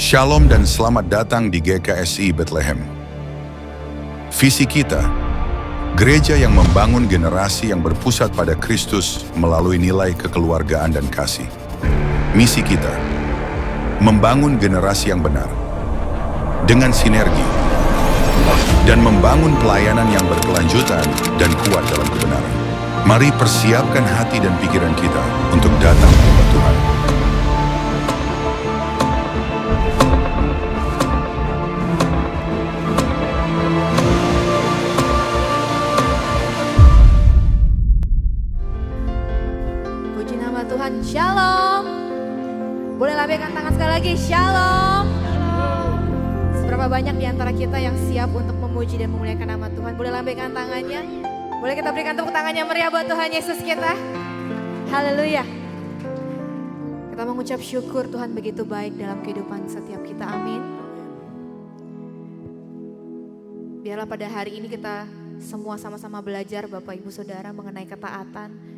Shalom dan selamat datang di GKSI Bethlehem. Visi kita, gereja yang membangun generasi yang berpusat pada Kristus melalui nilai kekeluargaan dan kasih. Misi kita, membangun generasi yang benar, dengan sinergi, dan membangun pelayanan yang berkelanjutan dan kuat dalam kebenaran. Mari persiapkan hati dan pikiran kita untuk datang kepada Tuhan. Tuhan, shalom. Boleh lambaikan tangan sekali lagi, shalom. Seberapa banyak di antara kita yang siap untuk memuji dan memuliakan nama Tuhan? Boleh lambaikan tangannya. Boleh kita berikan tepuk tangannya meriah buat Tuhan Yesus kita. Haleluya. Kita mengucap syukur Tuhan begitu baik dalam kehidupan setiap kita, amin. Biarlah pada hari ini kita semua sama-sama belajar Bapak Ibu Saudara mengenai ketaatan.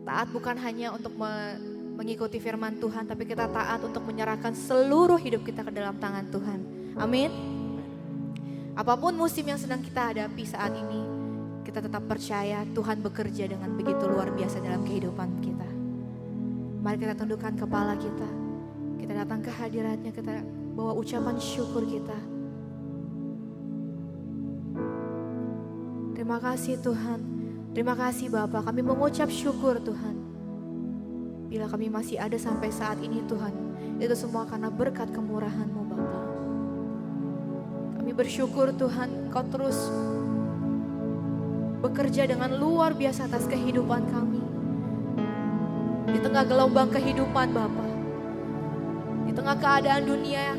Taat bukan hanya untuk mengikuti firman Tuhan, tapi kita taat untuk menyerahkan seluruh hidup kita ke dalam tangan Tuhan. Amin. Apapun musim yang sedang kita hadapi saat ini, kita tetap percaya Tuhan bekerja dengan begitu luar biasa dalam kehidupan kita. Mari kita tundukkan kepala kita. Kita datang ke hadiratnya, kita bawa ucapan syukur kita. Terima kasih Tuhan. Terima kasih Bapak, kami mengucap syukur Tuhan. Bila kami masih ada sampai saat ini Tuhan, itu semua karena berkat kemurahan-Mu Bapak. Kami bersyukur Tuhan, Kau terus bekerja dengan luar biasa atas kehidupan kami. Di tengah gelombang kehidupan Bapak, di tengah keadaan dunia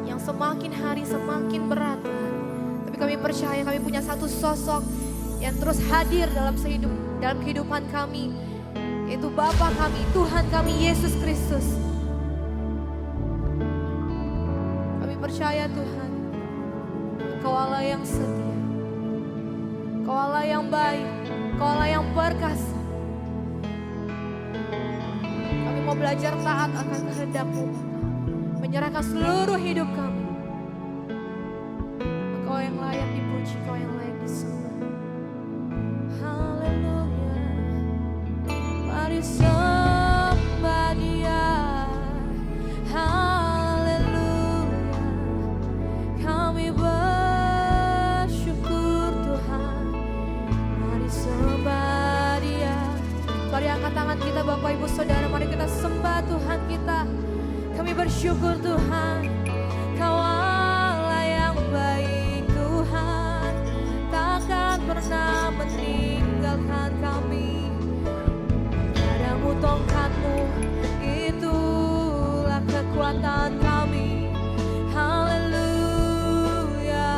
yang semakin hari semakin berat Tuhan. Tapi kami percaya kami punya satu sosok yang terus hadir dalam kehidupan kami, yaitu Bapa kami, Tuhan kami, Yesus Kristus. Kami percaya Tuhan, Kau Allah yang setia, Kau Allah yang baik, Kau Allah yang perkasa. Kami mau belajar taat akan kehendak-Mu, menyerahkan seluruh hidup kami. Engkau yang layak dipuji, Kau yang layak disembah. Mari sembah Dia, haleluya. Kami bersyukur Tuhan. Mari sembah Dia. Mari angkat tangan kita Bapak Ibu Saudara, mari kita sembah Tuhan kita. Kami bersyukur Tuhan, Kau Allah yang baik Tuhan, takkan pernah meninggalkan kami. Tongkat-Mu itulah kekuatan kami. Haleluya.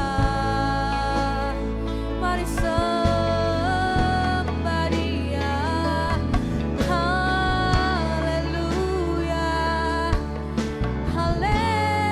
Mari sembah Dia. Haleluya. Haleluya.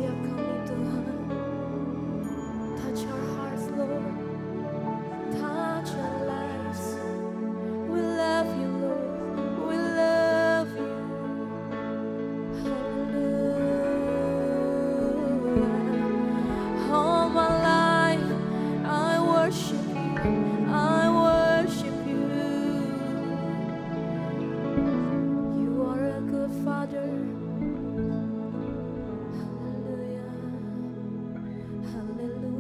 setiap kami Tuhan. Touch our hearts Lord, touch our lives. We love you Lord, we love you. Hallelujah. All my life I worship you, I worship you. You are a good Father. Hallelujah, hallelujah.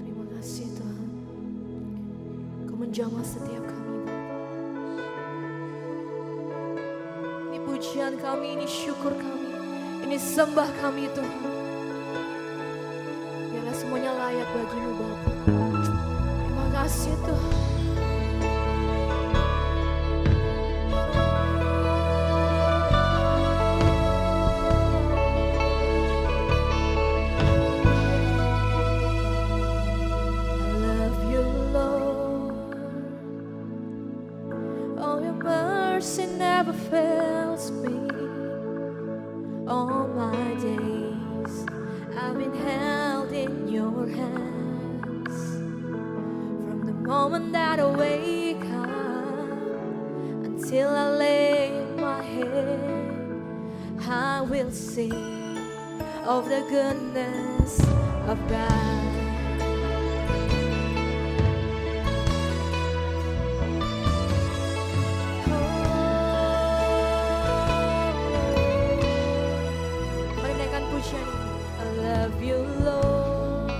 Terima kasih Tuhan, Kau menjamah setiap kami Bapa. Ini pujian kami, ini syukur kami, ini sembah kami Tuhan. Biarlah semuanya layak bagi-Mu Bapa. Terima kasih Tuhan. I love you Lord. Oh, your mercy never fails me. All my days I've been held in your hands. From the moment that I wake up until I lay my head, I will sing of the goodness of God. Mari naikkan pujian ini. I love you Lord,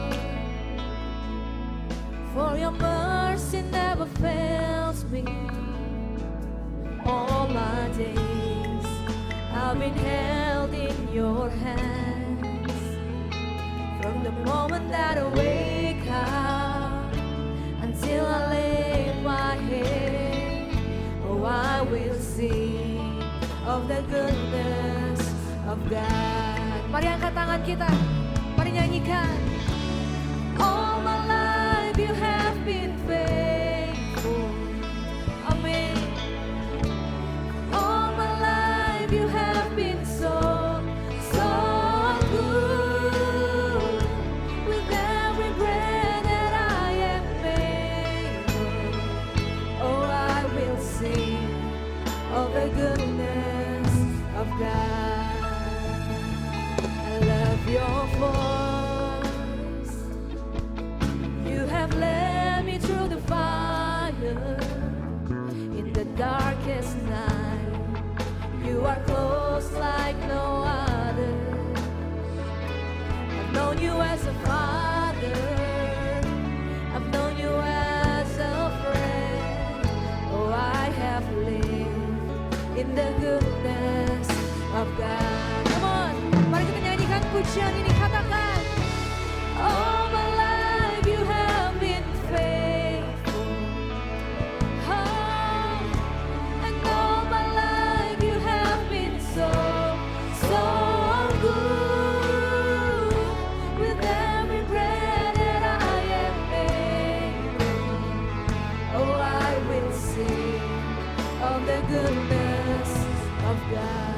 for your mercy never fails me. All my days I've been held in your hands. From the moment that I wake up until I lay my head, oh, I will sing of the goodness of God. Mari angkat tangan kita, mari nyanyikan. All my life you have been faithful. Amen. All my life you have been so, so good. With every breath that I am able, oh, I will sing of the goodness of God. I love your voice. You have led me through the fire in the darkest night. You are close like no other. I've known you as a father, I've known you as a friend. Oh, I have lived in the goodness of God. Come on, mari kita nyanyikan pujian ini, katakan. All my life you have been faithful. Oh, and all my life you have been so, so good. With every breath that I am able, oh, I will sing of the goodness of God.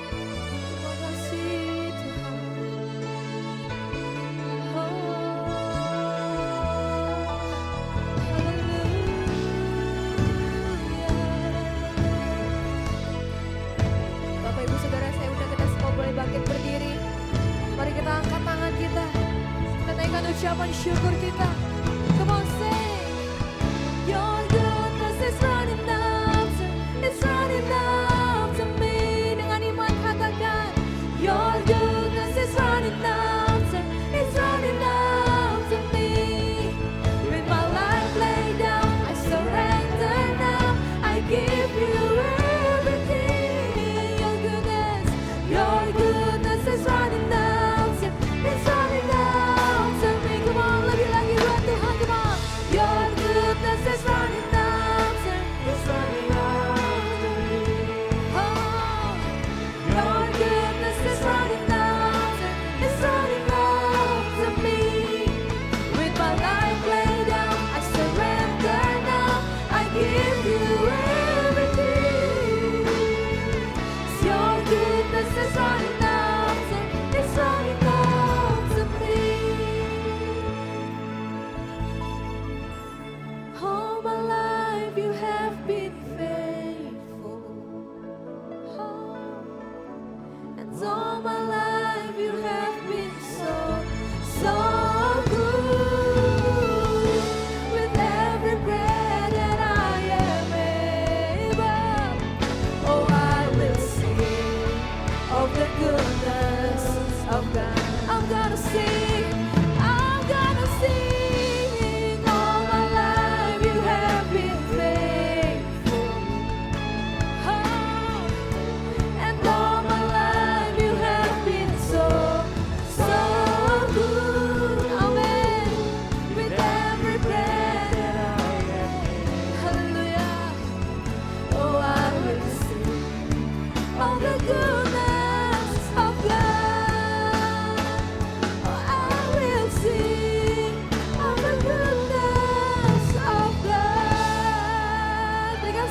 Terima kasih Tuhan. Bapak Ibu Saudara, saya undang kita semua boleh bangkit berdiri. Mari kita angkat tangan kita, kita naikkan ucapan syukur kita. Come on, sing. Your goodness is running after, it's running after me. Dengan iman katakan, your goodness is running after, it's running after me. With my life laid down, I surrender now. I give you everything. Your goodness is running after, it's running after me. Come on, lebih lagi buat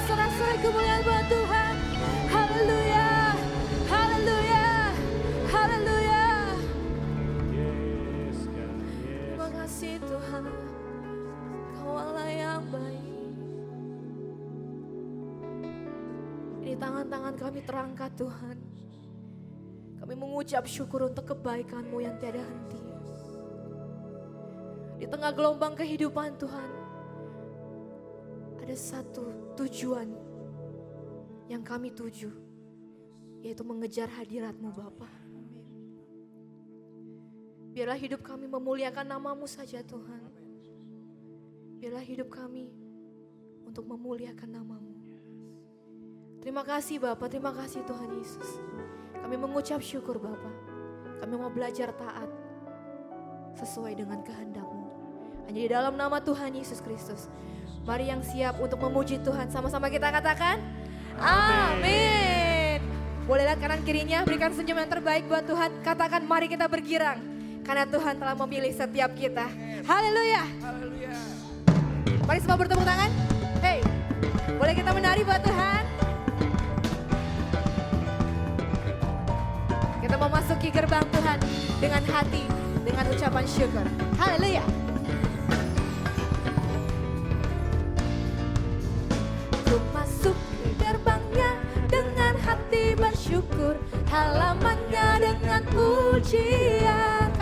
sorak-sorai kemuliaan buat Tuhan. Haleluya, haleluya, haleluya. Terima kasih Tuhan, Kau Allah yang baik. Ini tangan-tangan kami terangkat Tuhan. Kami mengucap syukur untuk kebaikan-Mu yang tiada henti. Di tengah gelombang kehidupan Tuhan, ada satu tujuan yang kami tuju, yaitu mengejar hadirat-Mu Bapa. Biarlah hidup kami memuliakan nama-Mu saja Tuhan. Biarlah hidup kami untuk memuliakan nama-Mu. Terima kasih Bapa, terima kasih Tuhan Yesus. Kami mengucap syukur Bapa. Kami mau belajar taat sesuai dengan kehendak-Mu. Hanya di dalam nama Tuhan Yesus Kristus. Mari yang siap untuk memuji Tuhan, sama-sama kita katakan amin. Boleh lihat kanan kirinya, berikan senyum yang terbaik buat Tuhan. Katakan mari kita bergirang, karena Tuhan telah memilih setiap kita. Haleluya. Mari semua bertepuk tangan. Hey, boleh kita menari buat Tuhan. Kita memasuki gerbang Tuhan dengan hati, dengan ucapan syukur. Haleluya. Ku masuk ke gerbangnya dengan hati bersyukur, halamannya dengan pujian.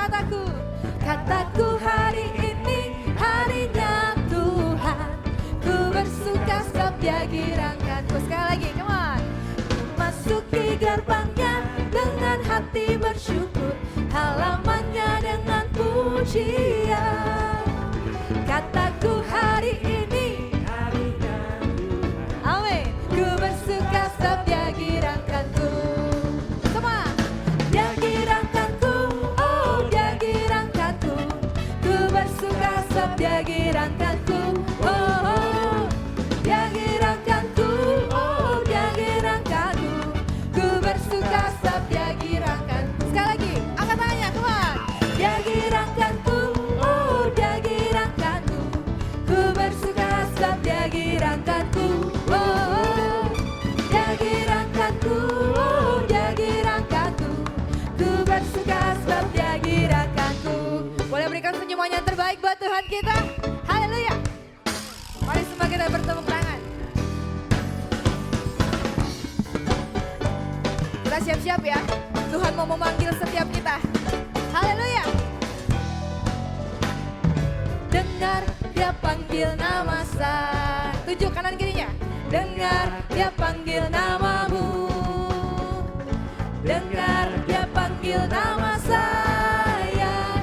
Kataku hari ini harinya Tuhan. Ku bersuka sebab Dia girangkanku. Sekali lagi, come on. Ku masuki gerbangnya dengan hati bersyukur, halamannya dengan pujian. Kataku hari ini harinya Tuhan. Amin. Ku bersuka sebab Dia girangkanku. Semua. Dia girangkanku, oh Dia girangkanku. Ku bersuka sebab Dia girangkanku. Oh, Dia girangkanku, oh Dia girangkanku. Ku bersuka sebab Dia girangkanku. Sekali lagi, angkat tangannya, come on. Dia girangkanku, oh Dia girangkanku. Ku bersuka sebab Dia girangkanku. Oh, Dia girangkanku, oh Dia girangkanku. Ku bersuka sebab Dia girangkanku. Boleh berikan senyuman yang terbaik buat Tuhan kita. Haleluya. Mari semua kita bertepuk tangan. Kita siap-siap ya. Tuhan mau memanggil setiap kita. Haleluya. Dengar Dia panggil nama saya. Tuju kanan kirinya. Dengar Dia panggil namamu. Dengar Dia panggil nama saya.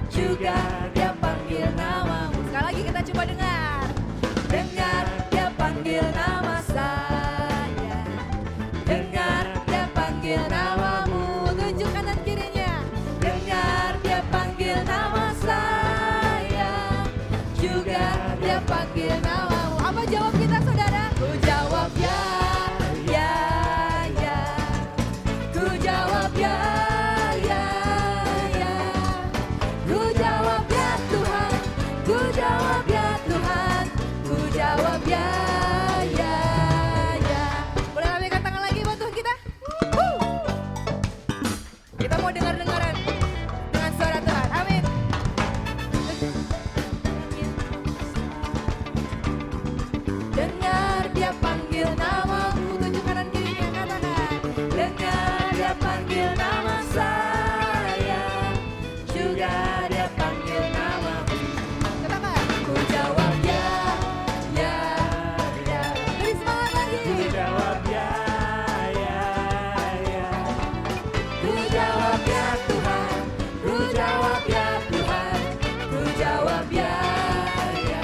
Juga Dia panggil namamu. Sekali lagi kita coba dengar. Dengar Dia panggil nama saya. Dengar Dia panggil namamu. Tunjuk kanan kirinya. Dengar Dia panggil nama saya. Juga Dia panggil namamu. Apa jawab kita saudara? Ku jawab ya, ya, ya. Ku jawab ya, ya, ya. Ku jawab ya Tuhan. Ku jawab ya Tuhan. Ku jawab ya, ya, ya. Boleh lambaikan tangan lagi buat Tuhan kita? Kita mau dengar-dengaran dengan suara Tuhan. Amin. Dengar Dia panggil namamu. Tunjuk kanan kirinya, katakan. Dengar Dia panggil nama saya. Juga Dia panggil namamu. Katakan. Ku jawab ya, ya, ya. Lebih semangat lagi. Ku jawab ya, ya, ya. Ku jawab ya Tuhan. Ku jawab ya Tuhan. Ku jawab ya, ya.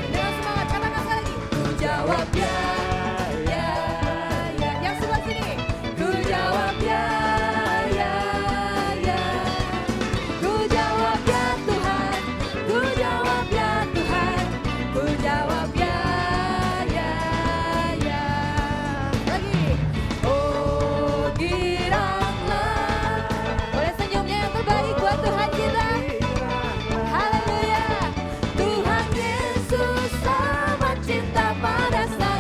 Dengan semangat katakan sekali lagi. Ku jawab ya, ya, ya. Yang sebelah sini. Ku jawab ya, ya, ya. Ku jawab ya Tuhan. Ku jawab ya Tuhan. Ku jawab ya, ya, ya. Lagi. Oh giranglah. Boleh senyumnya yang terbaik buat Tuhan kita. Haleluya. Tuhan Yesus amat cinta pada saya.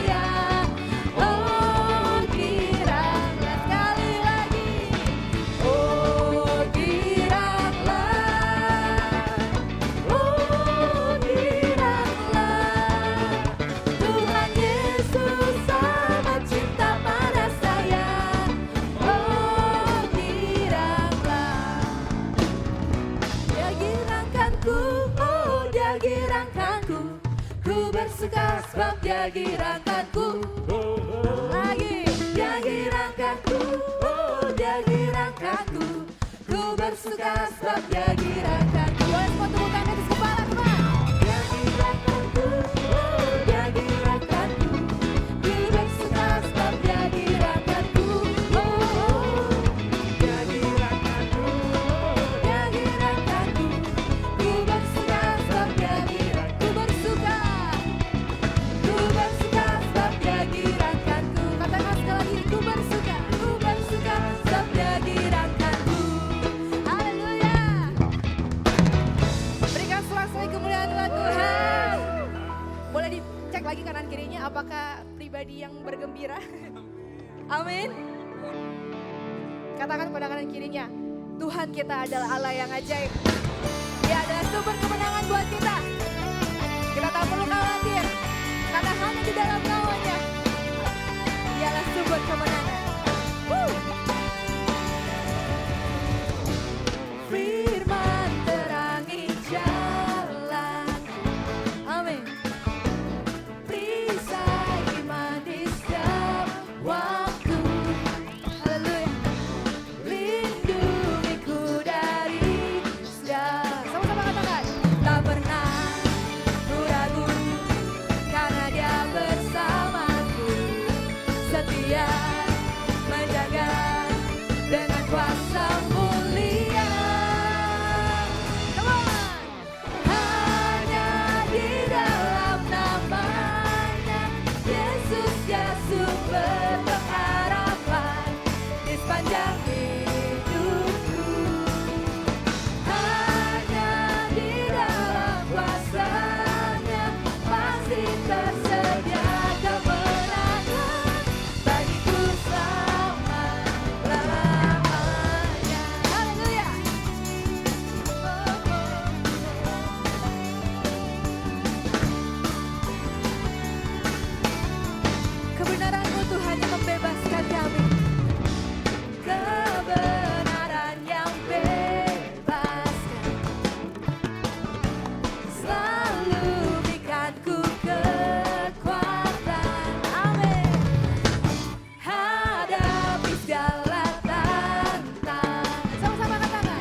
Dia giranganku. Lagi. Dia giranganku. Dia giranganku. Ku bersuka sebab dia giranganku. Boleh semua tepuk tangan di kepala teman. Dia giranganku. Dia giranganku. Ku bersuka sebab dia giranganku. Dia giranganku. Dia giranganku. Ku bersuka sebab dia giranganku. Ku bersuka. Ku bersuka sebab dia giranganku. Katakan sekali lagi, ku bersuka. Ku bersuka sebab dia giranganku. Haleluya. Berikan sorak-sorai kemuliaan buat Tuhan. Boleh dicek lagi kanan kirinya apakah pribadi yang bergembira. Amin. Katakan pada kanan kirinya, Tuhan kita adalah Allah yang ajaib. Dia adalah sumber kemenangan buat kita. Kita tak perlu khawatir, karena hanya di dalam namanya dialah sumber kemenangan. Firman terangi jalan. Amin. Perisai iman di setiap waktu. Haleluya. Lindungiku dari segala. Sama-sama katakan. Tak pernah ku ragu karena dia bersamaku. Setia menjaga dengan kuasa mulia. Come on. Hanya di dalam namanya Yesus ya sumber pengharapan di sepanjang hidupku. Hanya di dalam kuasanya pasti tersedia kemenangan bagiku selama-lamanya. Haleluya. Kebenaran-Mu Tuhan yang membebaskan kami. Kebenaran yang bebaskan. Selalu berikanku kekuatan. Amin. Hadapi segala tantangan. Sama-sama katakan.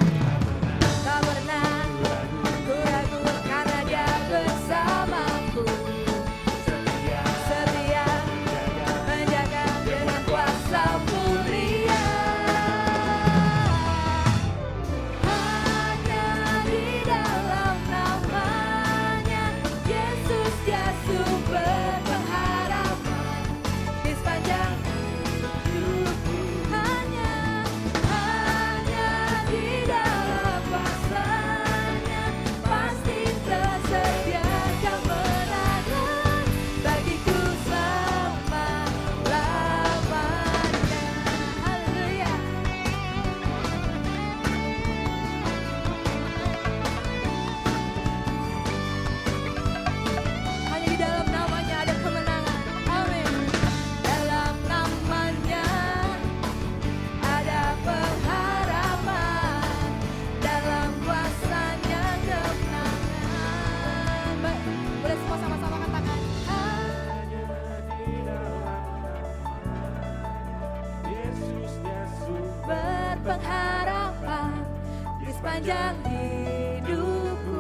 Tak pernah ku ragu karena dia bersamaku. Setia menjaga dengan kuasa mulia. Hanya di dalam namanya Yesus dia sumber pengharapan di sepanjang hidupku. Hanya di dalam kuasanya pasti tersedia kemenangan bagiku selama-lamanya. Haleluya. Hanya di dalam namanya ada kemenangan. Amin. Dalam namanya ada pengharapan. Dalam kuasanya kemenangan. Boleh semua sama-sama katakan. Hanya di dalam Yesusnya sumber pengharapan di sepanjang hidupku.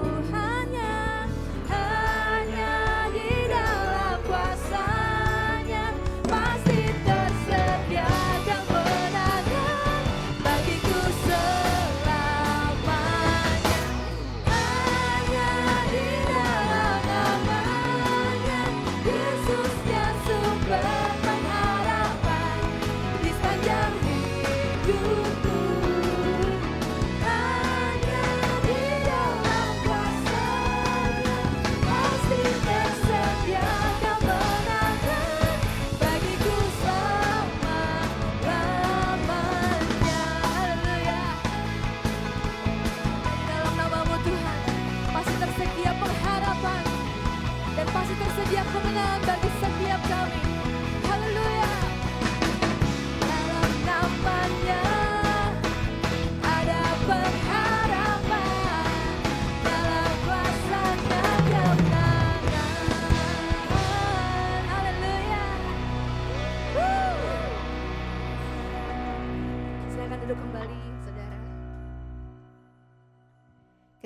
Hanya di dalam kuasanya pasti tersedia kemenangan bagiku selamanya. Hanya di dalam namanya Yesus dia sumber pengharapan di sepanjang hidupku. Hanya di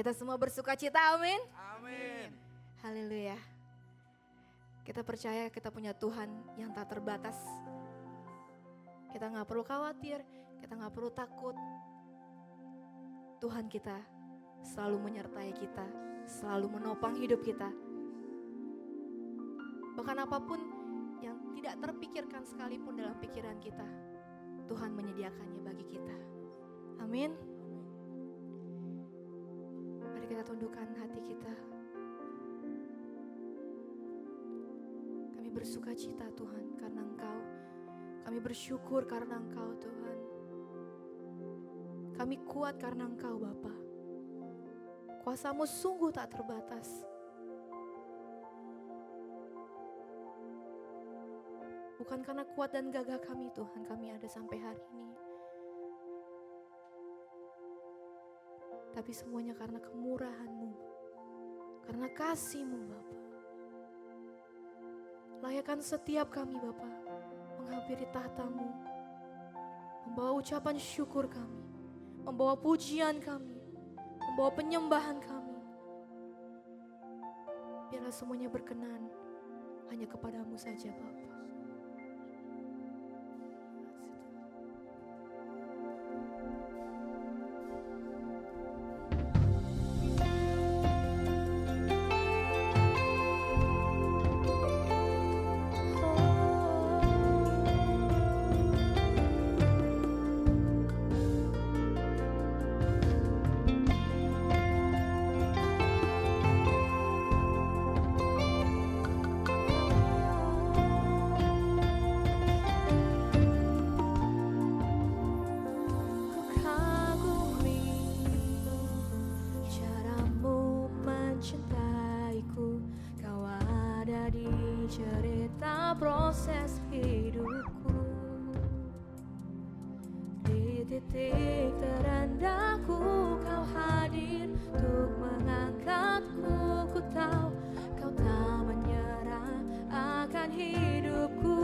Kita semua bersuka cita, amin. Amin. Haleluya. Kita percaya kita punya Tuhan yang tak terbatas. Kita gak perlu khawatir, kita gak perlu takut. Tuhan kita selalu menyertai kita, selalu menopang hidup kita. Bahkan apapun yang tidak terpikirkan sekalipun dalam pikiran kita, Tuhan menyediakannya bagi kita. Amin. Mari kita tundukkan hati kita. Kami bersuka cita Tuhan karena Engkau. Kami bersyukur karena Engkau Tuhan. Kami kuat karena Engkau Bapa. Kuasa-Mu sungguh tak terbatas. Bukan karena kuat dan gagah kami Tuhan, kami ada sampai hari ini. Tapi semuanya karena kemurahan-Mu, karena kasih-Mu Bapa. Layakkan setiap kami Bapa menghampiri tahta-Mu, membawa ucapan syukur kami, membawa pujian kami, membawa penyembahan kami. Biarlah semuanya berkenan hanya kepadamu saja Bapa. Cerita proses hidupku, di titik terendahku Kau hadir untuk mengangkatku. Ku tahu Kau tak menyerah akan hidupku.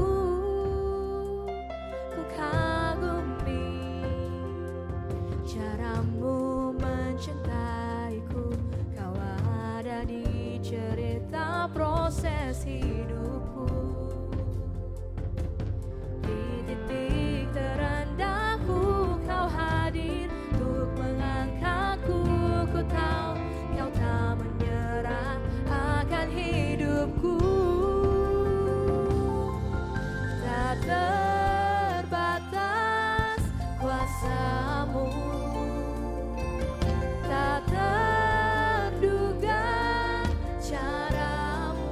Ku kagumi caramu mencintaiku. Kau ada di cerita proses hidupku. Di titik terendahku Kau hadir untuk mengangkatku. Ku tahu Kau tak menyerah akan hidupku. Tak terbatas kuasa-Mu, tak terduga cara-Mu.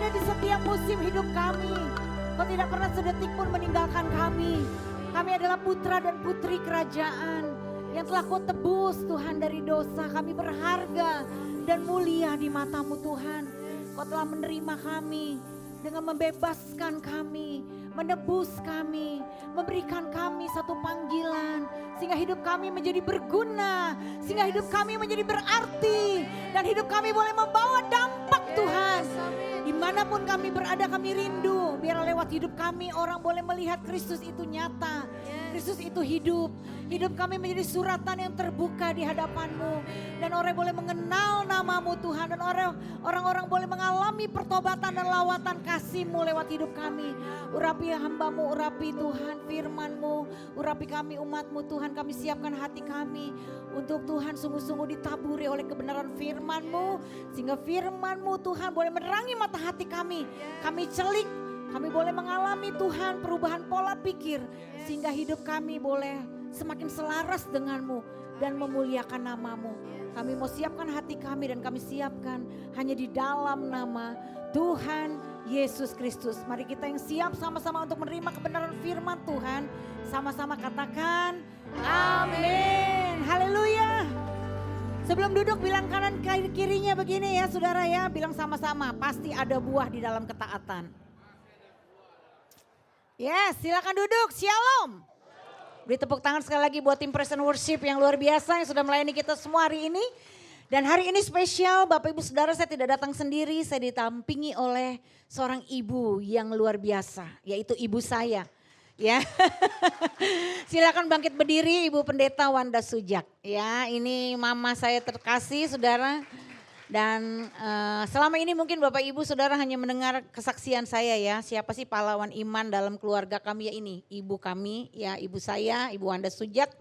ada di setiap musim hidup kami. Kau tidak pernah sedetik pun meninggalkan kami. Kami adalah putra dan putri kerajaan yang telah kau tebus Tuhan dari dosa. Kami berharga dan mulia di matamu Tuhan. Kau telah menerima kami dengan membebaskan kami, menebus kami, memberikan kami satu panggilan. Sehingga hidup kami menjadi berguna, sehingga hidup kami menjadi berarti. Dan hidup kami boleh membawa dampak Tuhan. Dimanapun kami berada kami rindu. Biar lewat hidup kami orang boleh melihat Kristus itu nyata. Kristus itu hidup. Hidup kami menjadi suratan yang terbuka di hadapan-Mu. Dan orang boleh mengenal nama-Mu Tuhan. Dan orang-orang boleh mengalami pertobatan dan lawatan kasih-Mu lewat hidup kami. Urapi hamba-Mu, urapi Tuhan firman-Mu. Urapi kami umat-Mu Tuhan. Kami siapkan hati kami. Untuk Tuhan sungguh-sungguh ditaburi oleh kebenaran firman-Mu. Sehingga firman-Mu Tuhan boleh menerangi mata hati kami. Kami celik. Kami boleh mengalami Tuhan perubahan pola pikir. Sehingga hidup kami boleh semakin selaras denganmu dan memuliakan namamu. Kami mau siapkan hati kami dan kami siapkan hanya di dalam nama Tuhan Yesus Kristus. Mari kita yang siap sama-sama untuk menerima kebenaran firman Tuhan. Sama-sama katakan amin. Haleluya. Sebelum duduk bilang kanan kirinya begini ya saudara ya. Bilang sama-sama pasti ada buah di dalam ketaatan. Yes, silakan duduk. Shalom. Beri tepuk tangan sekali lagi buat tim Praise and Worship yang luar biasa yang sudah melayani kita semua hari ini. Dan hari ini spesial Bapak Ibu Saudara, saya tidak datang sendiri, saya ditampingi oleh seorang ibu yang luar biasa, yaitu ibu saya. Ya, silakan bangkit berdiri Ibu Pendeta Wanda Sujak. Ya, ini mama saya terkasih saudara. Dan selama ini mungkin Bapak Ibu Saudara hanya mendengar kesaksian saya ya. Siapa sih pahlawan iman dalam keluarga kami ya ini. Ibu kami ya, ibu saya, Ibu Wanda Sujak.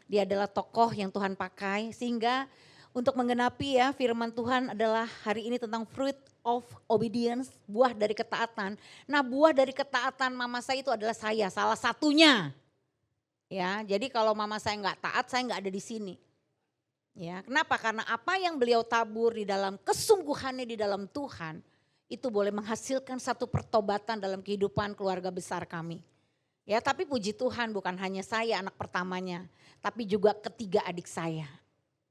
Dia adalah tokoh yang Tuhan pakai. Sehingga untuk menggenapi ya firman Tuhan adalah hari ini tentang fruit of obedience. Buah dari ketaatan. Nah buah dari ketaatan mama saya itu adalah saya, salah satunya. Ya, jadi kalau mama saya nggak taat, saya nggak ada di sini. Ya, kenapa? Karena apa yang beliau tabur di dalam kesungguhannya di dalam Tuhan itu boleh menghasilkan satu pertobatan dalam kehidupan keluarga besar kami. Ya, tapi puji Tuhan bukan hanya saya anak pertamanya, tapi juga ketiga adik saya.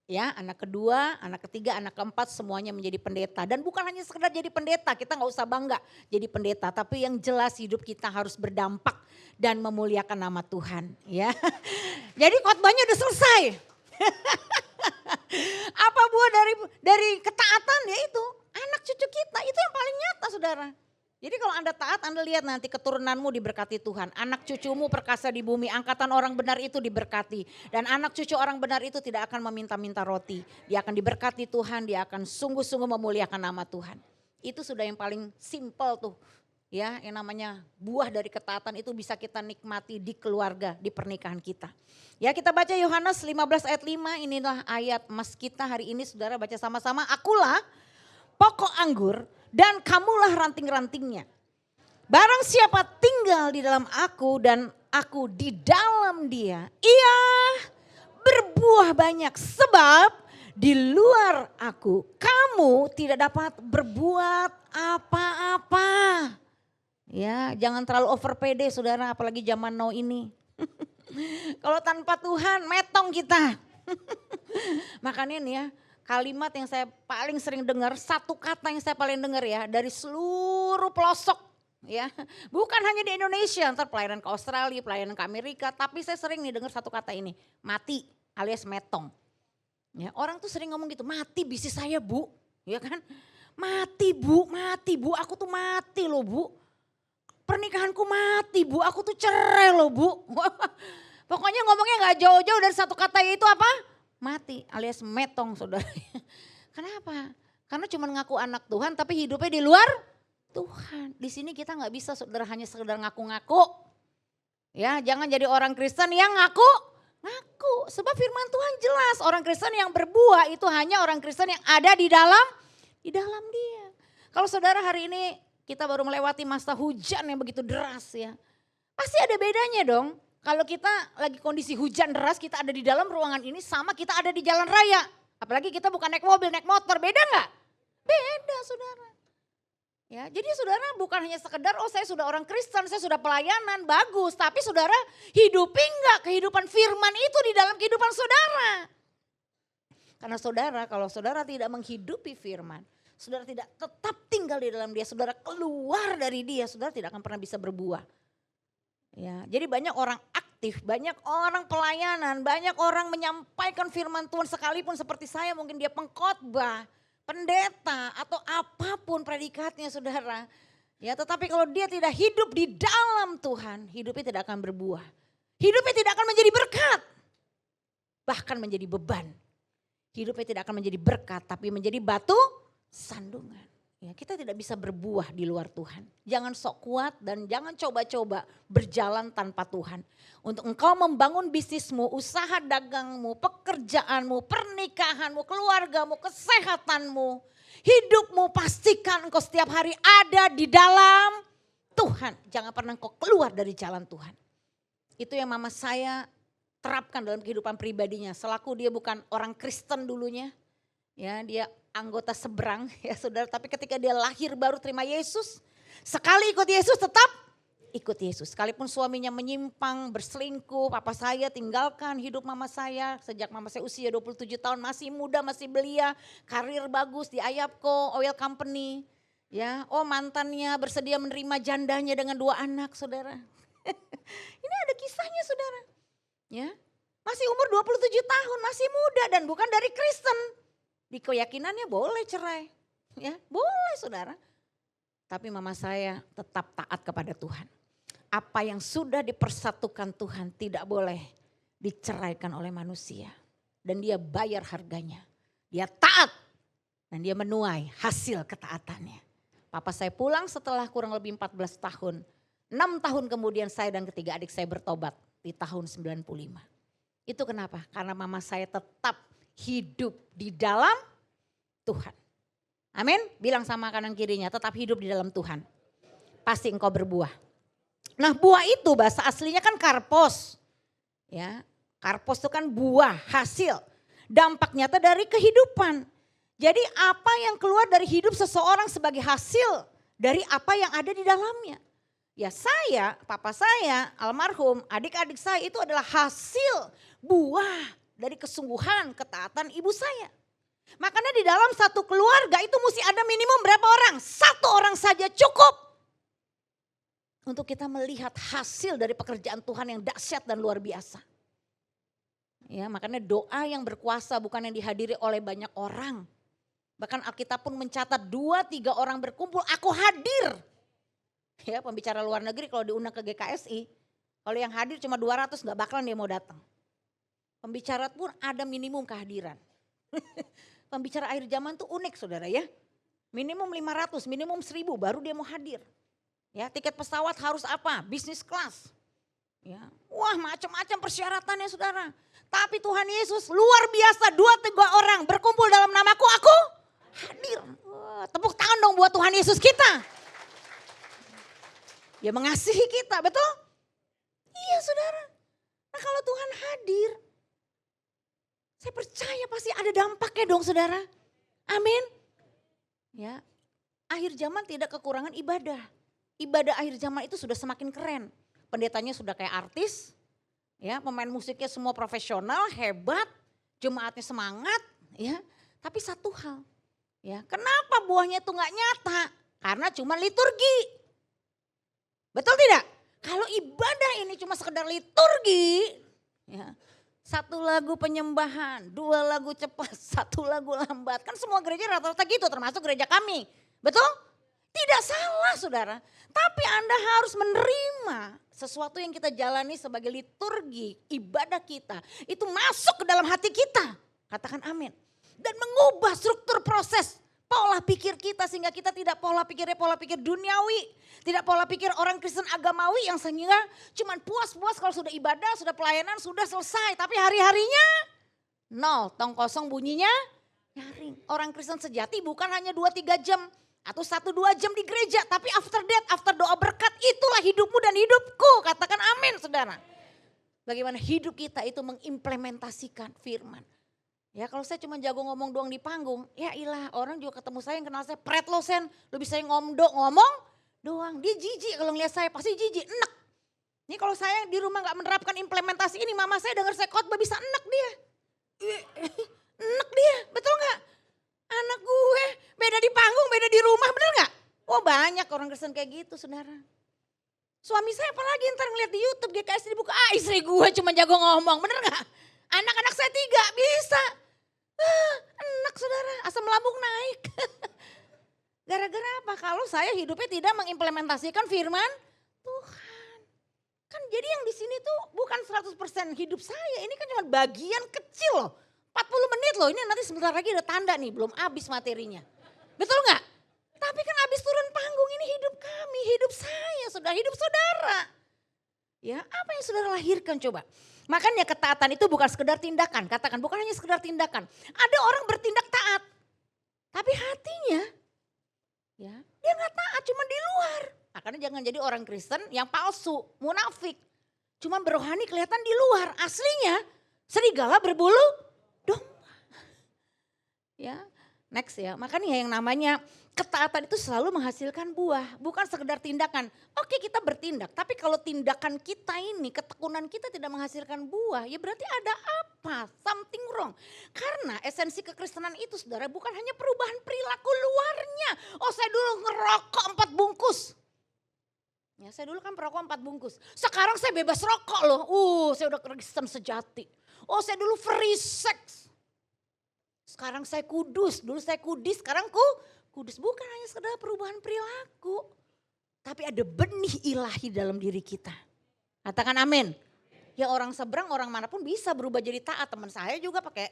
Ya, anak kedua, anak ketiga, anak keempat semuanya menjadi pendeta. Dan bukan hanya sekedar jadi pendeta, kita nggak usah bangga jadi pendeta, tapi yang jelas hidup kita harus berdampak dan memuliakan nama Tuhan. Ya, jadi khotbahnya udah selesai. Apa buah dari ketaatan ya itu anak cucu kita itu yang paling nyata saudara. Jadi kalau Anda taat Anda lihat nanti keturunanmu diberkati Tuhan. Anak cucumu perkasa di bumi, angkatan orang benar itu diberkati. Dan anak cucu orang benar itu tidak akan meminta-minta roti. Dia akan diberkati Tuhan, dia akan sungguh-sungguh memuliakan nama Tuhan. Itu sudah yang paling simple tuh. Ya, yang namanya buah dari ketaatan itu bisa kita nikmati di keluarga, di pernikahan kita. Ya, kita baca Yohanes 15 ayat 5, inilah ayat emas kita hari ini saudara baca sama-sama. Akulah pokok anggur dan kamulah ranting-rantingnya. Barang siapa tinggal di dalam aku dan aku di dalam dia, ia berbuah banyak sebab di luar aku kamu tidak dapat berbuat apa-apa. Ya, jangan terlalu over pede saudara, apalagi zaman now ini. Kalau tanpa Tuhan, metong kita. Makanya nih ya, kalimat yang saya paling sering dengar, satu kata yang saya paling dengar ya, dari seluruh pelosok. Ya, bukan hanya di Indonesia, ntar pelayanan ke Australia, pelayanan ke Amerika, tapi saya sering nih dengar satu kata ini, mati alias metong. Ya, orang tuh sering ngomong gitu, mati bisnis saya bu, ya kan? Mati bu, aku tuh mati loh bu. Pernikahanku mati bu, aku tuh cerai loh bu. Pokoknya ngomongnya gak jauh-jauh dari satu kata itu apa? Mati alias metong saudara. Kenapa? Karena cuma ngaku anak Tuhan tapi hidupnya di luar Tuhan. Di sini kita gak bisa saudara hanya sekedar ngaku-ngaku. Ya, jangan jadi orang Kristen yang ngaku. Sebab firman Tuhan jelas orang Kristen yang berbuah itu hanya orang Kristen yang ada di dalam dia. Kalau saudara hari ini kita baru melewati masa hujan yang begitu deras ya. Pasti ada bedanya dong. Kalau kita lagi kondisi hujan deras, kita ada di dalam ruangan ini sama kita ada di jalan raya. Apalagi kita bukan naik mobil, naik motor, beda nggak? Beda saudara. Ya, jadi saudara bukan hanya sekedar oh saya sudah orang Kristen, saya sudah pelayanan, bagus. Tapi saudara hidupi enggak kehidupan firman itu di dalam kehidupan saudara. Karena saudara kalau saudara tidak menghidupi firman, saudara tidak tetap tinggal di dalam dia, saudara keluar dari dia, saudara tidak akan pernah bisa berbuah. Ya, jadi banyak orang aktif, banyak orang pelayanan, banyak orang menyampaikan firman Tuhan sekalipun seperti saya mungkin dia pengkhotbah, pendeta atau apapun predikatnya saudara. Ya, tetapi kalau dia tidak hidup di dalam Tuhan, hidupnya tidak akan berbuah. Hidupnya tidak akan menjadi berkat, bahkan menjadi beban. Hidupnya tidak akan menjadi berkat tapi menjadi batu sandungan. Ya, kita tidak bisa berbuah di luar Tuhan. Jangan sok kuat dan jangan coba-coba berjalan tanpa Tuhan. Untuk engkau membangun bisnismu, usaha dagangmu, pekerjaanmu, pernikahanmu, keluargamu, kesehatanmu, hidupmu, pastikan engkau setiap hari ada di dalam Tuhan. Jangan pernah engkau keluar dari jalan Tuhan. Itu yang mama saya terapkan dalam kehidupan pribadinya. Selaku dia bukan orang Kristen dulunya, ya dia anggota seberang ya saudara, tapi ketika dia lahir baru terima Yesus, sekali ikut Yesus tetap ikut Yesus. Sekalipun suaminya menyimpang, berselingkuh, papa saya tinggalkan hidup mama saya sejak mama saya usia 27 tahun, masih muda, masih belia, karir bagus di Ayapco Oil Company. Ya, oh mantannya bersedia menerima jandanya dengan 2 anak saudara. Ini ada kisahnya saudara. Ya, masih umur 27 tahun, masih muda dan bukan dari Kristen. Di keyakinannya boleh cerai, ya boleh saudara. Tapi mama saya tetap taat kepada Tuhan. Apa yang sudah dipersatukan Tuhan tidak boleh diceraikan oleh manusia. Dan dia bayar harganya. Dia taat dan dia menuai hasil ketaatannya. Papa saya pulang setelah kurang lebih 14 tahun. 6 tahun kemudian saya dan ketiga adik saya bertobat di tahun 95. Itu kenapa? Karena mama saya tetap hidup di dalam Tuhan. Amin. Bilang sama kanan kirinya, tetap hidup di dalam Tuhan. Pasti engkau berbuah. Nah, buah itu bahasa aslinya kan karpos. Ya, karpos itu kan buah, hasil. Dampak nyata dari kehidupan. Jadi apa yang keluar dari hidup seseorang sebagai hasil dari apa yang ada di dalamnya. Ya saya, papa saya, almarhum, adik-adik saya itu adalah hasil buah dari kesungguhan, ketaatan ibu saya. Makanya di dalam satu keluarga itu mesti ada minimum berapa orang? 1 orang saja cukup. Untuk kita melihat hasil dari pekerjaan Tuhan yang dahsyat dan luar biasa. Ya, makanya doa yang berkuasa bukan yang dihadiri oleh banyak orang. Bahkan Alkitab pun mencatat 2-3 orang berkumpul, aku hadir. Ya, pembicara luar negeri kalau diundang ke GKSI, kalau yang hadir cuma 200 gak bakalan dia mau datang. Pembicara pun ada minimum kehadiran. Pembicara akhir zaman tuh unik saudara ya. Minimum 500, minimum 1000 baru dia mau hadir. Ya, tiket pesawat harus apa? Business class. Ya, wah macam-macam persyaratannya saudara. Tapi Tuhan Yesus luar biasa, 2-3 orang berkumpul dalam namaku, aku hadir. Wah, tepuk tangan dong buat Tuhan Yesus kita. Dia mengasihi kita, betul? Iya saudara. Nah kalau Tuhan hadir, saya percaya pasti ada dampaknya dong saudara. Amin. Ya, akhir zaman tidak kekurangan ibadah. Ibadah akhir zaman itu sudah semakin keren. Pendetanya sudah kayak artis, ya, pemain musiknya semua profesional, hebat, jemaatnya semangat, ya. Tapi satu hal, ya, kenapa buahnya itu nggak nyata? Karena cuma liturgi. Betul tidak? Kalau ibadah ini cuma sekedar liturgi, ya, 1 lagu penyembahan, 2 lagu cepat, 1 lagu lambat. Kan semua gereja rata-rata gitu termasuk gereja kami. Betul? Tidak salah saudara. Tapi Anda harus menerima sesuatu yang kita jalani sebagai liturgi, ibadah kita. Itu masuk ke dalam hati kita. Katakan amin. Dan mengubah struktur proses pola pikir kita sehingga kita tidak pola pikir duniawi. Tidak pola pikir orang Kristen agamawi yang sehingga cuman puas-puas kalau sudah ibadah, sudah pelayanan, sudah selesai. Tapi hari-harinya nol, tong kosong bunyinya nyaring. Orang Kristen sejati bukan hanya 2-3 jam atau 1-2 jam di gereja. Tapi after that, after doa berkat itulah hidupmu dan hidupku. Katakan amin saudara. Bagaimana hidup kita itu mengimplementasikan firman. Ya kalau saya cuma jago ngomong doang di panggung, ya ilah orang juga ketemu saya yang kenal saya, pret lo Sen, lo bisa ngomong doang. Dia jijik kalau ngeliat saya, pasti jijik, enek. Ini kalau saya di rumah gak menerapkan implementasi ini, mama saya dengar saya khotbah bisa enek dia. Enek dia, betul gak? Anak gue beda di panggung, beda di rumah, bener gak? Oh banyak orang Kristen kayak gitu saudara. Suami saya apalagi ntar ngeliat di YouTube GKS dibuka, istri gue cuma jago ngomong, bener gak? Anak-anak saya 3 bisa. Enak saudara, asam lambung naik. Gara-gara apa? Kalau saya hidupnya tidak mengimplementasikan firman Tuhan. Kan jadi yang di sini tuh bukan 100% hidup saya, ini kan cuma bagian kecil loh. 40 menit loh, ini nanti sebentar lagi ada tanda nih, belum habis materinya. Betul gak? Tapi kan habis turun panggung, ini hidup kami, hidup saya, saudara, hidup saudara. Ya, apa yang saudara lahirkan coba? Makanya ketaatan itu bukan sekedar tindakan, katakan bukan hanya sekedar tindakan. Ada orang bertindak taat, tapi hatinya ya dia gak taat, cuma di luar. Makanya jangan jadi orang Kristen yang palsu, munafik. Cuma berohani kelihatan di luar, aslinya serigala berbulu domba. Ya, next ya. Makanya yang namanya ketaatan itu selalu menghasilkan buah, bukan sekedar tindakan. Oke kita bertindak, tapi kalau tindakan kita ini, ketekunan kita tidak menghasilkan buah, ya berarti ada apa? Something wrong. Karena esensi kekristenan itu saudara bukan hanya perubahan perilaku luarnya. Oh saya dulu ngerokok 4 bungkus. Ya saya dulu kan perokok 4 bungkus. Sekarang saya bebas rokok loh. Saya udah Kristen sejati. Oh saya dulu free sex. Sekarang saya kudus, dulu saya kudis, sekarang kudus. Bukan hanya sekedar perubahan perilaku. Tapi ada benih ilahi dalam diri kita. Katakan amin. Ya orang seberang, orang manapun bisa berubah jadi taat. Teman saya juga pakai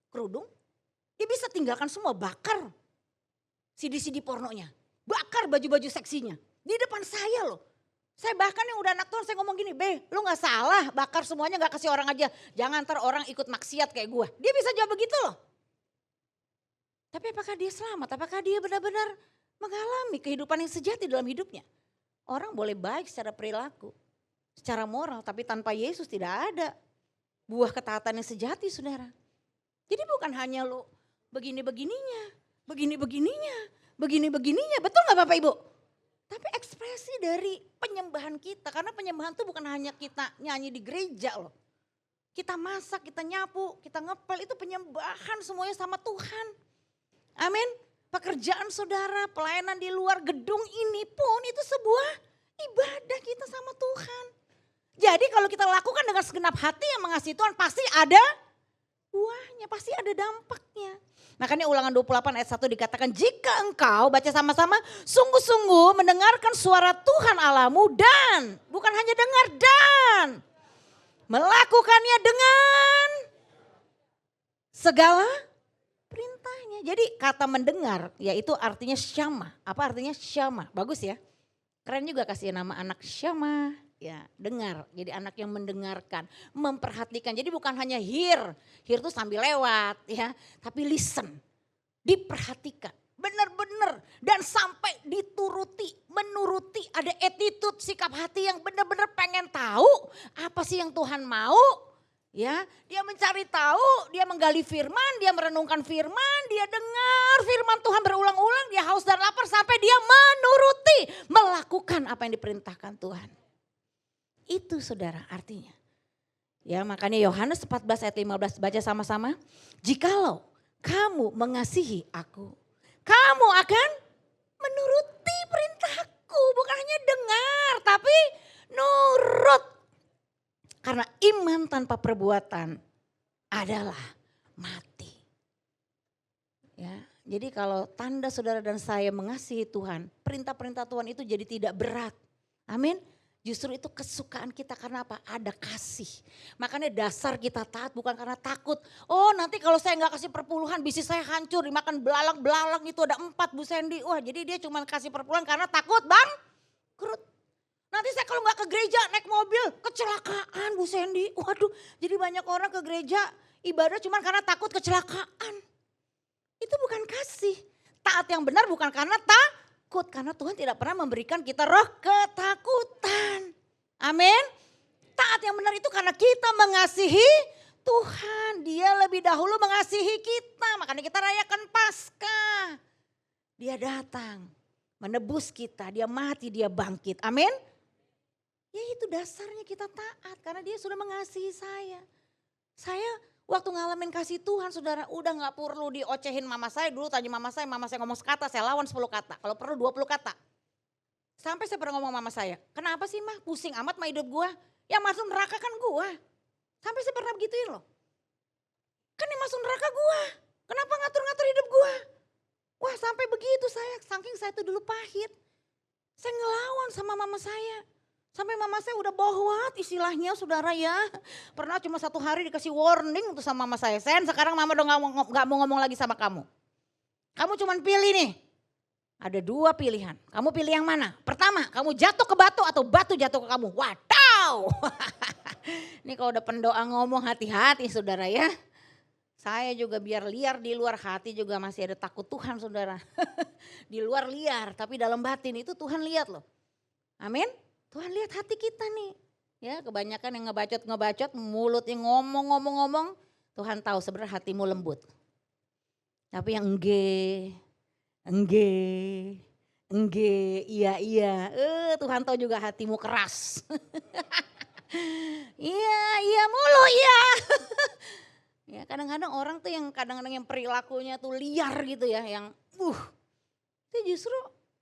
kerudung. Dia bisa tinggalkan semua, bakar CD-CD pornonya. Bakar baju-baju seksinya. Di depan saya loh. Saya bahkan yang udah anak Tuhan saya ngomong gini, lu gak salah bakar semuanya gak kasih orang aja. Jangan ntar orang ikut maksiat kayak gue. Dia bisa jawab begitu loh. Tapi apakah dia selamat? Apakah dia benar-benar mengalami kehidupan yang sejati dalam hidupnya? Orang boleh baik secara perilaku, secara moral, tapi tanpa Yesus tidak ada buah ketaatan yang sejati saudara. Jadi bukan hanya lo begini-begininya, begini-begininya, betul gak Bapak Ibu? Tapi ekspresi dari penyembahan kita, karena penyembahan itu bukan hanya kita nyanyi di gereja loh. Kita masak, kita nyapu, kita ngepel, itu penyembahan semuanya sama Tuhan. Amin. Pekerjaan saudara, pelayanan di luar gedung ini pun itu sebuah ibadah kita sama Tuhan. Jadi kalau kita lakukan dengan segenap hati yang mengasihi Tuhan pasti ada buahnya, pasti ada dampaknya. Makanya Ulangan 28 ayat 1 dikatakan jika engkau, baca sama-sama, sungguh-sungguh mendengarkan suara Tuhan Allahmu dan, bukan hanya dengar dan, melakukannya dengan segala perintahnya. Jadi kata mendengar yaitu artinya syama. Apa artinya syama? Bagus ya. Keren juga kasih nama anak syama. Ya dengar. Jadi anak yang mendengarkan. Memperhatikan. Jadi bukan hanya hear. Hear itu sambil lewat ya. Tapi listen. Diperhatikan. Benar-benar. Dan sampai dituruti. Menuruti. Ada attitude sikap hati yang benar-benar pengen tahu. Apa sih yang Tuhan mau. Ya, dia mencari tahu, dia menggali firman, dia merenungkan firman, dia dengar firman Tuhan berulang-ulang, dia haus dan lapar sampai dia menuruti, melakukan apa yang diperintahkan Tuhan. Itu saudara artinya. Ya makanya Yohanes 14 ayat 15 baca sama-sama. Jikalau kamu mengasihi aku, kamu akan menuruti perintahku. Bukan hanya dengar tapi nurut. Karena iman tanpa perbuatan adalah mati. Ya, jadi kalau tanda saudara dan saya mengasihi Tuhan, perintah-perintah Tuhan itu jadi tidak berat. Amin. Justru itu kesukaan kita karena apa? Ada kasih. Makanya dasar kita taat bukan karena takut. Oh nanti kalau saya gak kasih perpuluhan bisnis saya hancur. Dimakan belalang-belalang itu ada 4 Bu Sandy. Wah jadi dia cuma kasih perpuluhan karena takut bangkrut. Nanti saya kalau gak ke gereja naik mobil kecelakaan Bu Sandy. Waduh jadi banyak orang ke gereja ibadah cuma karena takut kecelakaan. Itu bukan kasih. Taat yang benar bukan karena takut. Karena Tuhan tidak pernah memberikan kita roh ketakutan. Amin. Taat yang benar itu karena kita mengasihi Tuhan, dia lebih dahulu mengasihi kita. Makanya kita rayakan Paskah. Dia datang, menebus kita, dia mati, dia bangkit. Amin. Ya itu dasarnya kita taat karena dia sudah mengasihi saya. Saya waktu ngalamin kasih Tuhan saudara udah gak perlu diocehin mama saya. Dulu tanya mama saya ngomong sekata, saya lawan 10 kata. Kalau perlu 20 kata. Sampai saya pernah ngomong mama saya, kenapa sih mah pusing amat sama hidup gua? Yang masuk neraka kan gua. Sampai saya pernah begituin loh. Kan yang masuk neraka gua. Kenapa ngatur-ngatur hidup gua? Wah sampai begitu saya, saking saya itu dulu pahit. Saya ngelawan sama mama saya. Sampai mama saya udah bohwat istilahnya saudara ya. Pernah cuma 1 hari dikasih warning untuk sama mama saya. Sen sekarang mama udah gak mau ngomong lagi sama kamu. Kamu cuma pilih nih. Ada 2 pilihan. Kamu pilih yang mana? Pertama kamu jatuh ke batu atau batu jatuh ke kamu. Wadaw. Ini kalau udah pendoa ngomong hati-hati saudara ya. Saya juga biar liar di luar hati juga masih ada takut Tuhan saudara. Di luar liar tapi dalam batin itu Tuhan lihat loh. Amin. Tuhan lihat hati kita nih. Ya kebanyakan yang ngebacot mulutnya ngomong. Tuhan tahu sebenarnya hatimu lembut. Tapi yang iya. Tuhan tahu juga hatimu keras. Iya mulu iya. Ya kadang-kadang orang tuh yang kadang-kadang yang perilakunya tuh liar gitu ya. Yang itu justru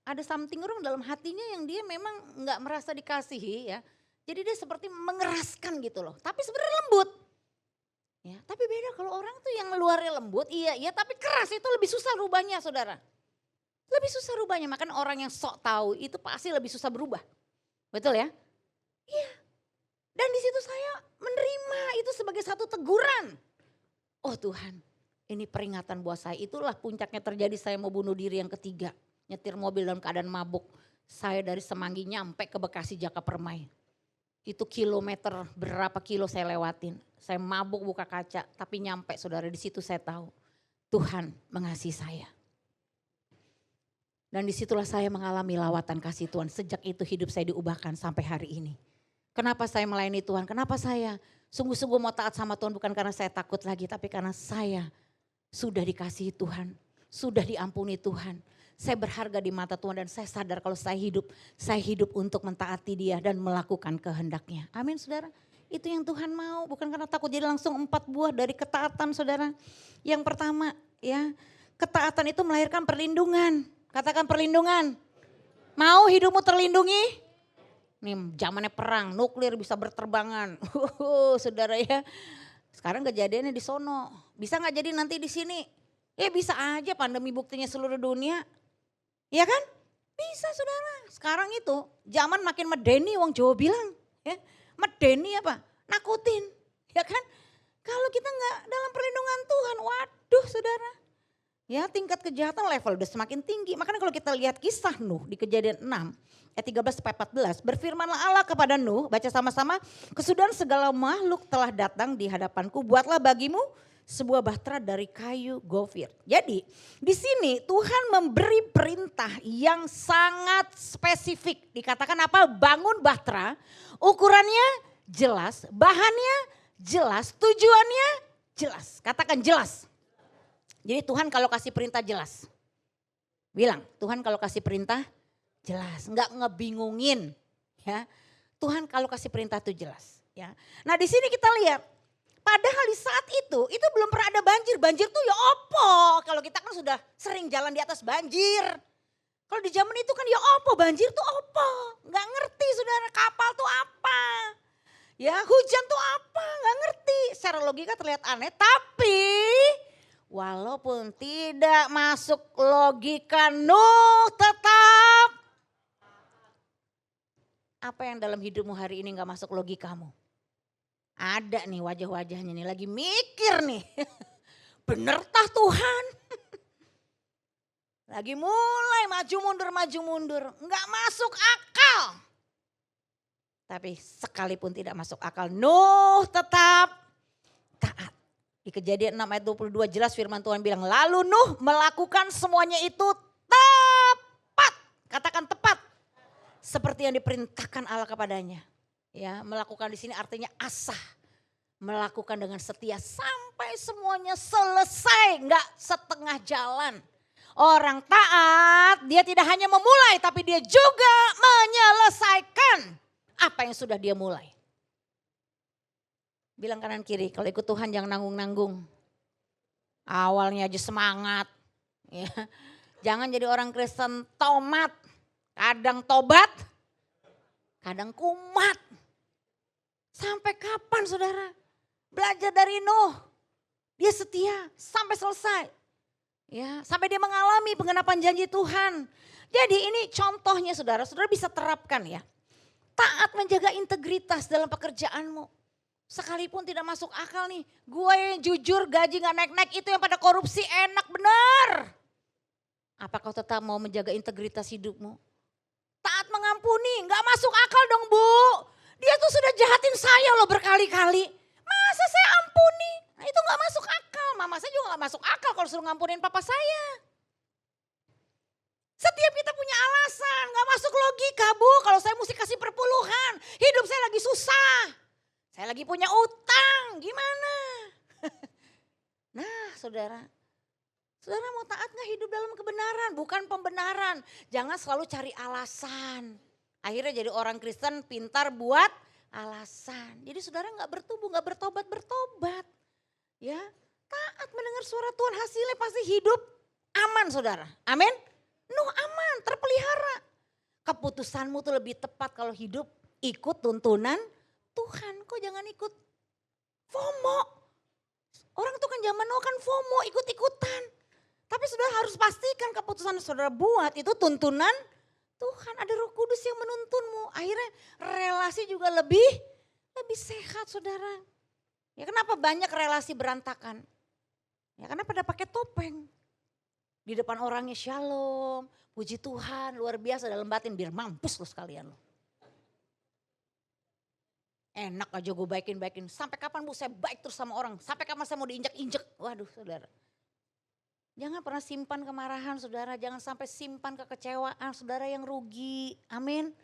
ada something wrong dalam hatinya yang dia memang gak merasa dikasihi ya. Jadi dia seperti mengeraskan gitu loh. Tapi sebenarnya lembut. Ya, tapi beda kalau orang tuh yang luarnya lembut, iya tapi keras itu lebih susah rubahnya saudara. Lebih susah rubahnya, makanya orang yang sok tahu itu pasti lebih susah berubah. Betul ya? Iya. Dan di situ saya menerima itu sebagai satu teguran. Oh Tuhan, ini peringatan buat saya. Itulah puncaknya terjadi saya mau bunuh diri yang ketiga. Nyetir mobil dalam keadaan mabuk. Saya dari Semanggi nyampe ke Bekasi Jaka Permai. Itu kilometer berapa kilo saya lewatin. Saya mabuk buka kaca tapi nyampe saudara di situ saya tahu. Tuhan mengasihi saya. Dan disitulah saya mengalami lawatan kasih Tuhan. Sejak itu hidup saya diubahkan sampai hari ini. Kenapa saya melayani Tuhan? Kenapa saya sungguh-sungguh mau taat sama Tuhan? Bukan karena saya takut lagi, tapi karena saya sudah dikasihi Tuhan. Sudah diampuni Tuhan. Saya berharga di mata Tuhan dan saya sadar kalau saya hidup untuk mentaati Dia dan melakukan kehendaknya. Amin saudara. Itu yang Tuhan mau, bukan karena takut. Jadi langsung 4 buah dari ketaatan saudara. Yang pertama ya, ketaatan itu melahirkan perlindungan. Katakan perlindungan. Mau hidupmu terlindungi? Nih zamannya perang, nuklir bisa berterbangan. Saudara ya. Sekarang kejadiannya di sono. Bisa gak jadi nanti di sini? Ya bisa aja, pandemi buktinya seluruh dunia. Ya kan? Bisa saudara. Sekarang itu zaman makin medeni wong Jawa bilang. Ya, medeni apa? Nakutin. Ya kan? Kalau kita gak dalam perlindungan Tuhan, waduh saudara. Ya tingkat kejahatan level udah semakin tinggi. Makanya kalau kita lihat kisah Nuh di Kejadian 6 ayat 13-14. Berfirmanlah Allah kepada Nuh, baca sama-sama. Kesudahan segala makhluk telah datang di hadapanku, buatlah bagimu sebuah bahtera dari kayu gofir. Jadi di sini Tuhan memberi perintah yang sangat spesifik. Dikatakan apa? Bangun bahtera, ukurannya jelas, bahannya jelas, tujuannya jelas. Katakan jelas. Jadi Tuhan kalau kasih perintah jelas. Bilang, Tuhan kalau kasih perintah jelas, enggak ngebingungin ya. Tuhan kalau kasih perintah itu jelas ya. Nah, di sini kita lihat padahal di saat itu belum pernah ada banjir. Banjir tuh ya opo? Kalau kita kan sudah sering jalan di atas banjir. Kalau di zaman itu kan ya opo? Banjir tuh opo? Enggak ngerti saudara, kapal tuh apa? Ya, hujan tuh apa? Enggak ngerti. Secara logika terlihat aneh, tapi walaupun tidak masuk logika Nuh tetap. Apa yang dalam hidupmu hari ini gak masuk logikamu? Ada nih wajah-wajahnya nih lagi mikir nih. Bener tah Tuhan? Lagi mulai maju mundur. Gak masuk akal. Tapi sekalipun tidak masuk akal, Nuh tetap taat. Di Kejadian 6 ayat 22 jelas firman Tuhan bilang, lalu Nuh melakukan semuanya itu tepat. Katakan tepat. Seperti yang diperintahkan Allah kepadanya. Ya, melakukan di sini artinya asah. melakukan dengan setia sampai semuanya selesai, enggak setengah jalan. Orang taat dia tidak hanya memulai tapi dia juga menyelesaikan apa yang sudah dia mulai. Bilang kanan kiri, kalau ikut Tuhan jangan nanggung-nanggung. Awalnya aja semangat. Ya. Jangan jadi orang Kristen tomat. Kadang tobat, kadang kumat. Sampai kapan saudara? Belajar dari Nuh. Dia setia sampai selesai. Ya, sampai dia mengalami penggenapan janji Tuhan. Jadi ini contohnya saudara, saudara bisa terapkan ya. Taat menjaga integritas dalam pekerjaanmu. Sekalipun tidak masuk akal nih, gue yang jujur gaji gak naik-naik itu yang pada korupsi enak benar. Apa kau tetap mau menjaga integritas hidupmu? Taat mengampuni, gak masuk akal dong Bu. Dia tuh sudah jahatin saya loh berkali-kali. Masa saya ampuni? Nah, itu gak masuk akal, mama saya juga gak masuk akal kalau suruh ngampunin papa saya. Setiap kita punya alasan, gak masuk logika Bu. Kalau saya mesti kasih perpuluhan, hidup saya lagi susah. Saya lagi punya utang, gimana? Nah saudara, saudara mau taat gak hidup dalam kebenaran? Bukan pembenaran, jangan selalu cari alasan. Akhirnya jadi orang Kristen pintar buat alasan. Jadi saudara gak bertumbuh, gak bertobat. Ya, taat mendengar suara Tuhan hasilnya pasti hidup aman saudara. Amin. Nuh aman, terpelihara. Keputusanmu tuh lebih tepat kalau hidup ikut tuntunan Tuhan. Kok jangan ikut FOMO. Orang tuh kan zaman now kan FOMO, ikut-ikutan. Tapi saudara harus pastikan keputusan saudara buat itu tuntunan Tuhan. Ada Roh Kudus yang menuntunmu. Akhirnya relasi juga lebih sehat saudara. Ya kenapa banyak relasi berantakan? Ya karena pada pakai topeng. Di depan orangnya shalom, puji Tuhan, luar biasa dalam batin biar mampus lo sekalian lo. Enak aja gue baikin. Sampai kapan Bu saya baik terus sama orang? Sampai kapan saya mau diinjak-injak? Waduh saudara. Jangan pernah simpan kemarahan saudara. Jangan sampai simpan kekecewaan saudara yang rugi. Amin.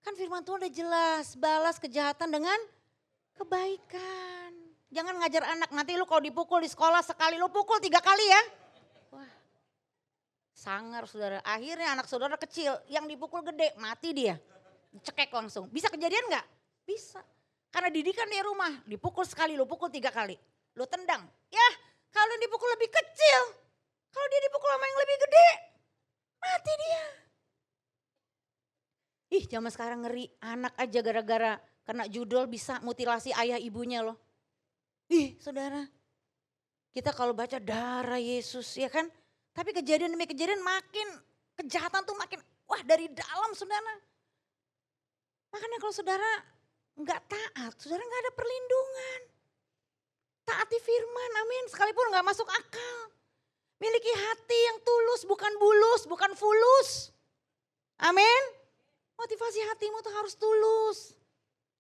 Kan firman Tuhan udah jelas. Balas kejahatan dengan kebaikan. Jangan ngajar anak. Nanti lu kalau dipukul di sekolah sekali lu pukul 3 kali ya. Wah sangar saudara. Akhirnya anak saudara kecil yang dipukul gede mati dia. Cekek langsung. Bisa kejadian gak? Bisa. Karena didikan di rumah, dipukul sekali, lu pukul 3 kali. Lu tendang. Ya kalau yang dipukul lebih kecil, kalau dia dipukul sama yang lebih gede, mati dia. Ih zaman sekarang ngeri, anak aja gara-gara kena judul bisa mutilasi ayah ibunya loh. Ih saudara, kita kalau baca darah Yesus ya kan, tapi kejadian demi kejadian makin, kejahatan tuh makin, wah dari dalam saudara. Makanya kalau saudara enggak taat, saudara enggak ada perlindungan. Taati firman, amin. Sekalipun enggak masuk akal. Miliki hati yang tulus, bukan bulus, bukan fulus. Amin. Motivasi hatimu tuh harus tulus.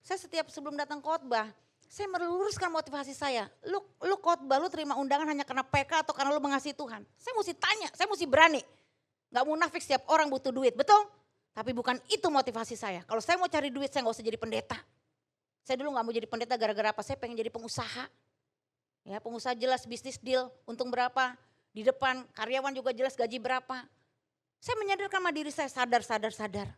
Saya setiap sebelum datang khotbah, saya meluruskan motivasi saya. Lu khotbah, lu terima undangan hanya karena PK atau karena lu mengasihi Tuhan. Saya mesti tanya, saya mesti berani. Enggak munafik, setiap orang butuh duit, betul? Tapi bukan itu motivasi saya. Kalau saya mau cari duit, saya enggak usah jadi pendeta. Saya dulu gak mau jadi pendeta gara-gara apa, saya pengen jadi pengusaha. Ya pengusaha jelas bisnis deal, untung berapa, di depan karyawan juga jelas gaji berapa. Saya menyadarkan sama diri saya sadar.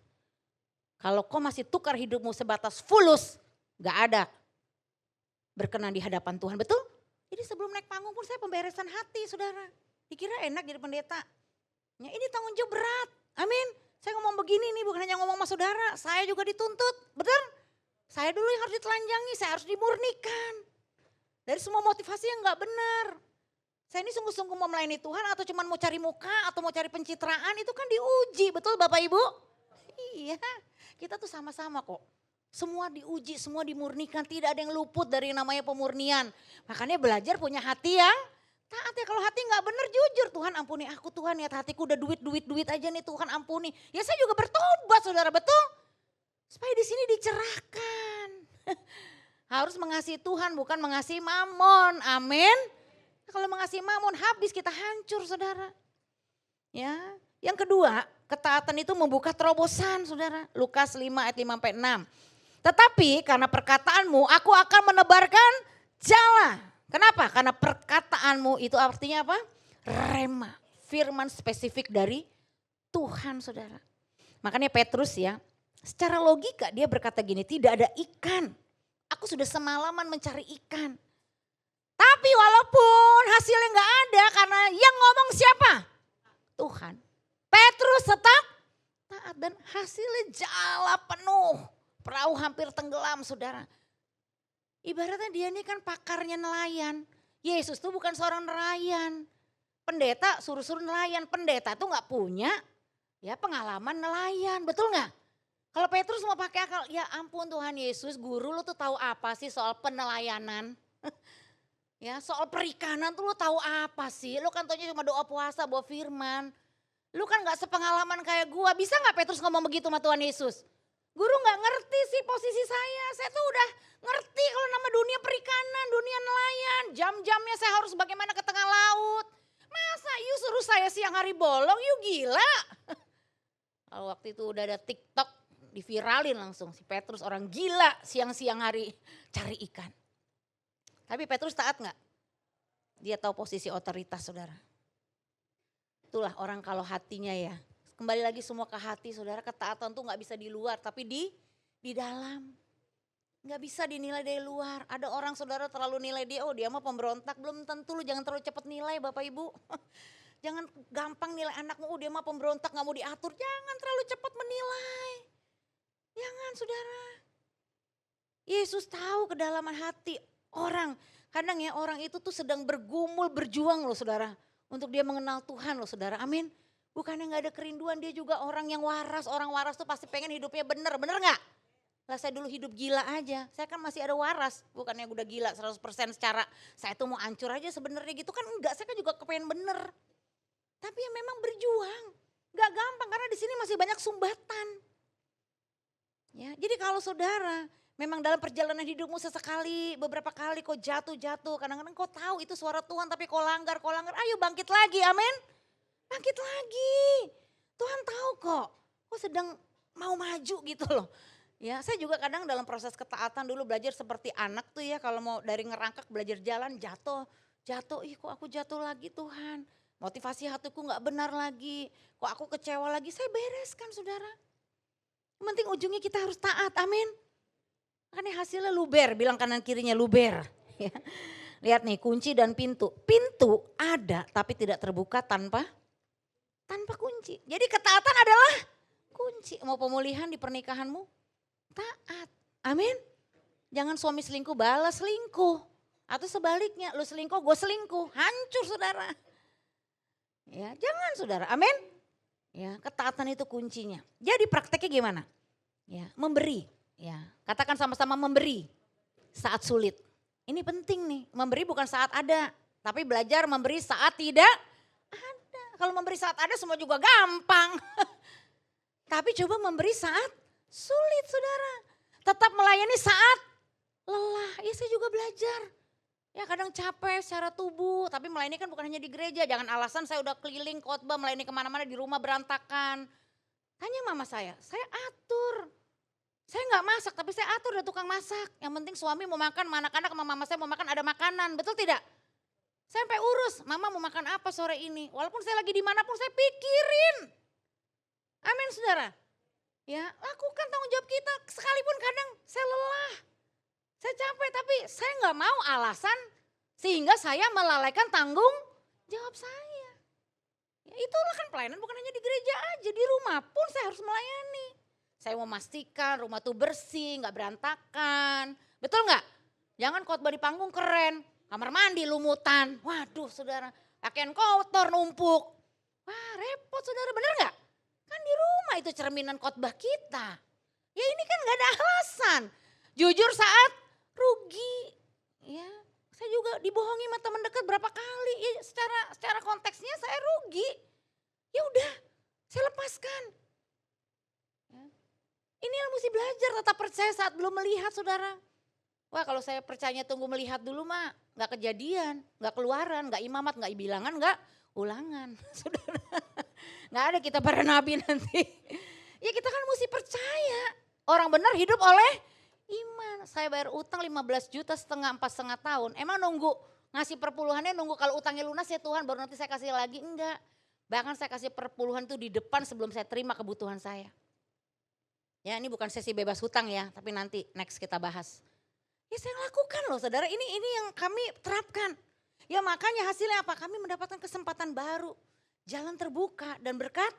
Kalau kau masih tukar hidupmu sebatas fulus, gak ada berkenan di hadapan Tuhan, betul? Jadi sebelum naik panggung pun saya pemberesan hati saudara. Dikira enak jadi pendeta. Ya ini tanggung jawab berat, amin. Saya ngomong begini nih bukan hanya ngomong sama saudara, saya juga dituntut, betul? Saya dulu yang harus ditelanjangi, saya harus dimurnikan. Dari semua motivasi yang gak benar. Saya ini sungguh-sungguh mau melayani Tuhan atau cuma mau cari muka atau mau cari pencitraan itu kan diuji, betul Bapak Ibu? Iya, kita tuh sama-sama kok. Semua diuji, semua dimurnikan, tidak ada yang luput dari yang namanya pemurnian. Makanya belajar punya hati yang taat ya, kalau hati gak benar jujur, Tuhan ampuni aku Tuhan ya, hatiku udah duit aja nih Tuhan ampuni. Ya saya juga bertobat saudara, betul? Supaya di sini dicerahkan. Harus mengasihi Tuhan bukan mengasihi mamon. Amin. Kalau mengasihi mamon habis kita hancur saudara. Ya. Yang kedua, ketaatan itu membuka terobosan saudara. Lukas 5 ayat 5 sampai 6. Tetapi karena perkataanmu aku akan menebarkan jala. Kenapa? Karena perkataanmu itu artinya apa? Rema, firman spesifik dari Tuhan saudara. Makanya Petrus ya, secara logika dia berkata gini, tidak ada ikan. Aku sudah semalaman mencari ikan. Tapi walaupun hasilnya gak ada karena yang ngomong siapa? Tuhan. Petrus tetap taat dan hasilnya jala penuh. Perahu hampir tenggelam saudara. Ibaratnya dia ini kan pakarnya nelayan. Yesus tuh bukan seorang nelayan. Pendeta suruh-suruh nelayan. Pendeta tuh gak punya ya pengalaman nelayan. Betul gak? Kalau Petrus mau pakai akal, ya ampun Tuhan Yesus, guru lu tuh tahu apa sih soal penelayanan? Ya soal perikanan tuh lu tahu apa sih? Lu kan taunya cuma doa puasa bawa firman. Lu kan gak sepengalaman kayak gua. Bisa gak Petrus ngomong begitu sama Tuhan Yesus? Guru gak ngerti sih posisi saya tuh udah ngerti kalau nama dunia perikanan, dunia nelayan. Jam-jamnya saya harus bagaimana ke tengah laut. Masa you suruh saya siang hari bolong, you gila. Kalau waktu itu udah ada TikTok diviralin langsung. Si Petrus orang gila siang-siang hari cari ikan. Tapi Petrus taat gak? Dia tahu posisi otoritas saudara. Itulah orang kalau hatinya ya. Kembali lagi semua ke hati saudara, ketaatan tuh gak bisa di luar tapi di dalam. Gak bisa dinilai dari luar. Ada orang saudara terlalu nilai dia, oh dia mah pemberontak. Belum tentu, lu jangan terlalu cepat nilai Bapak Ibu. Jangan gampang nilai anakmu, oh dia mah pemberontak gak mau diatur. Jangan terlalu cepat menilai. Jangan saudara. Yesus tahu kedalaman hati orang. Kadang ya orang itu tuh sedang bergumul, berjuang loh saudara. Untuk dia mengenal Tuhan loh saudara, amin. Bukannya gak ada kerinduan, dia juga orang yang waras. Orang waras tuh pasti pengen hidupnya bener gak? Lah saya dulu hidup gila aja, saya kan masih ada waras. Bukannya udah gila 100% secara saya tuh mau hancur aja sebenarnya gitu kan enggak. Saya kan juga kepengen bener. Tapi ya memang berjuang. Gak gampang karena di sini masih banyak sumbatan. Ya, jadi kalau saudara memang dalam perjalanan hidupmu sesekali, beberapa kali kau jatuh-jatuh. Kadang-kadang kau tahu itu suara Tuhan tapi kau langgar. Ayo bangkit lagi, amin. Bangkit lagi. Tuhan tahu kok, kau sedang mau maju gitu loh. Ya, saya juga kadang dalam proses ketaatan dulu belajar seperti anak tuh ya. Kalau mau dari ngerangkak belajar jalan jatuh. Ih kok aku jatuh lagi Tuhan. Motivasi hatiku gak benar lagi. Kok aku kecewa lagi, saya bereskan saudara. Yang penting ujungnya kita harus taat, amin. Makanya hasilnya luber, bilang kanan kirinya luber. Ya. Lihat nih kunci dan pintu. Pintu ada tapi tidak terbuka tanpa kunci. Jadi ketaatan adalah kunci. Mau pemulihan di pernikahanmu, taat. Amin. Jangan suami selingkuh balas selingkuh. Atau sebaliknya lu selingkuh gue selingkuh. Hancur saudara. Ya, jangan saudara, amin. Ya, ketaatan itu kuncinya. Jadi prakteknya gimana? Ya, memberi. Ya, katakan sama-sama memberi saat sulit. Ini penting nih, memberi bukan saat ada, tapi belajar memberi saat tidak ada. Kalau memberi saat ada semua juga gampang. Tapi coba memberi saat sulit saudara. Tetap melayani saat lelah. Ya saya juga belajar. Ya kadang capek secara tubuh, tapi melayani kan bukan hanya di gereja. Jangan alasan saya udah keliling khotbah melayani kemana-mana di rumah berantakan. Tanya mama saya atur. Saya gak masak tapi saya atur ada tukang masak. Yang penting suami mau makan, anak-anak sama mama saya mau makan ada makanan, betul tidak? Saya sampai urus, mama mau makan apa sore ini. Walaupun saya lagi dimanapun saya pikirin. Amin saudara. Ya lakukan tanggung jawab kita sekalipun kadang saya lelah. Saya capek tapi saya gak mau alasan sehingga saya melalaikan tanggung jawab saya. Ya, itulah kan pelayanan bukan hanya di gereja aja, di rumah pun saya harus melayani. Saya mau memastikan rumah tuh bersih, gak berantakan. Betul gak? Jangan khotbah di panggung keren, kamar mandi lumutan. Waduh saudara, pakaian kotor numpuk. Wah repot saudara, bener gak? Kan di rumah itu cerminan khotbah kita. Ya ini kan gak ada alasan. Jujur saat rugi, ya saya juga dibohongi sama teman dekat berapa kali. Ya, secara konteksnya saya rugi. Ya udah, saya lepaskan. Ya. Ini yang mesti belajar, tetap percaya saat belum melihat saudara. Wah kalau saya percaya tunggu melihat dulu mah gak kejadian, gak keluaran, gak imamat, gak bilangan, gak ulangan. Saudara, gak ada kita para nabi nanti. Ya kita kan mesti percaya, orang benar hidup oleh Tuhan saya bayar utang 15 juta setengah 4,5 tahun. Emang nunggu ngasih perpuluhannya nunggu kalau utangnya lunas ya Tuhan baru nanti saya kasih lagi? Enggak. Bahkan saya kasih perpuluhan itu di depan sebelum saya terima kebutuhan saya. Ya ini bukan sesi bebas hutang ya, tapi nanti next kita bahas. Ya saya lakukan loh saudara, ini yang kami terapkan. Ya makanya hasilnya apa? Kami mendapatkan kesempatan baru. Jalan terbuka dan berkat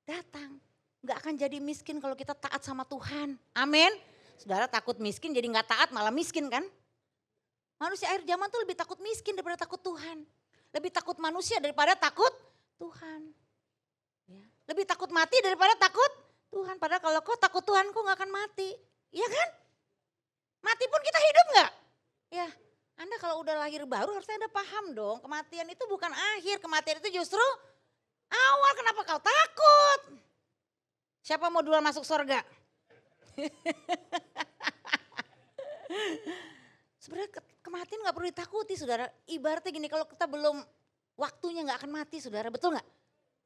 datang. Gak akan jadi miskin kalau kita taat sama Tuhan. Amin. Saudara takut miskin jadi gak taat malah miskin kan? Manusia akhir zaman tuh lebih takut miskin daripada takut Tuhan. Lebih takut manusia daripada takut Tuhan. Ya. Lebih takut mati daripada takut Tuhan. Padahal kalau kau takut Tuhan kau gak akan mati. Iya kan? Mati pun kita hidup gak? Ya, Anda kalau udah lahir baru harusnya Anda paham dong. Kematian itu bukan akhir, kematian itu justru awal. Kenapa kau takut? Siapa mau duluan masuk surga? Sebenarnya kematian gak perlu ditakuti saudara. Ibaratnya gini, kalau kita belum waktunya gak akan mati saudara, betul gak?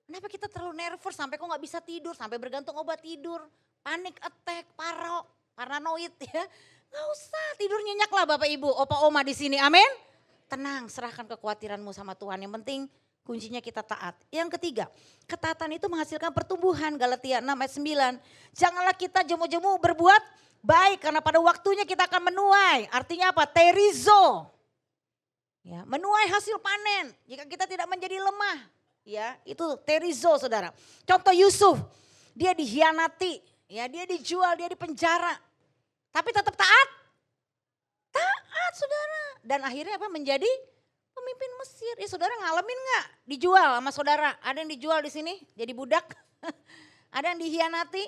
Kenapa kita terlalu nervous sampai kok gak bisa tidur, sampai bergantung obat tidur. Panic attack, paranoid ya. Gak usah, tidur nyenyak lah Bapak Ibu, opa oma di sini, amin. Tenang, serahkan kekhawatiranmu sama Tuhan. Yang penting kuncinya kita taat. Yang ketiga, ketaatan itu menghasilkan pertumbuhan. Galatia 6 ayat 9. Janganlah kita jemu-jemu berbuat baik karena pada waktunya kita akan menuai. Artinya apa? Terizo. Ya, menuai hasil panen. Jika kita tidak menjadi lemah. Ya, itu terizo saudara. Contoh Yusuf, dia dihianati. Ya, dia dijual, dia dipenjara. Tapi tetap taat. Taat saudara. Dan akhirnya apa? Menjadi pemimpin Mesir. Ya saudara ngalamin gak? Dijual sama saudara. Ada yang dijual di sini jadi budak. Ada yang dihianati.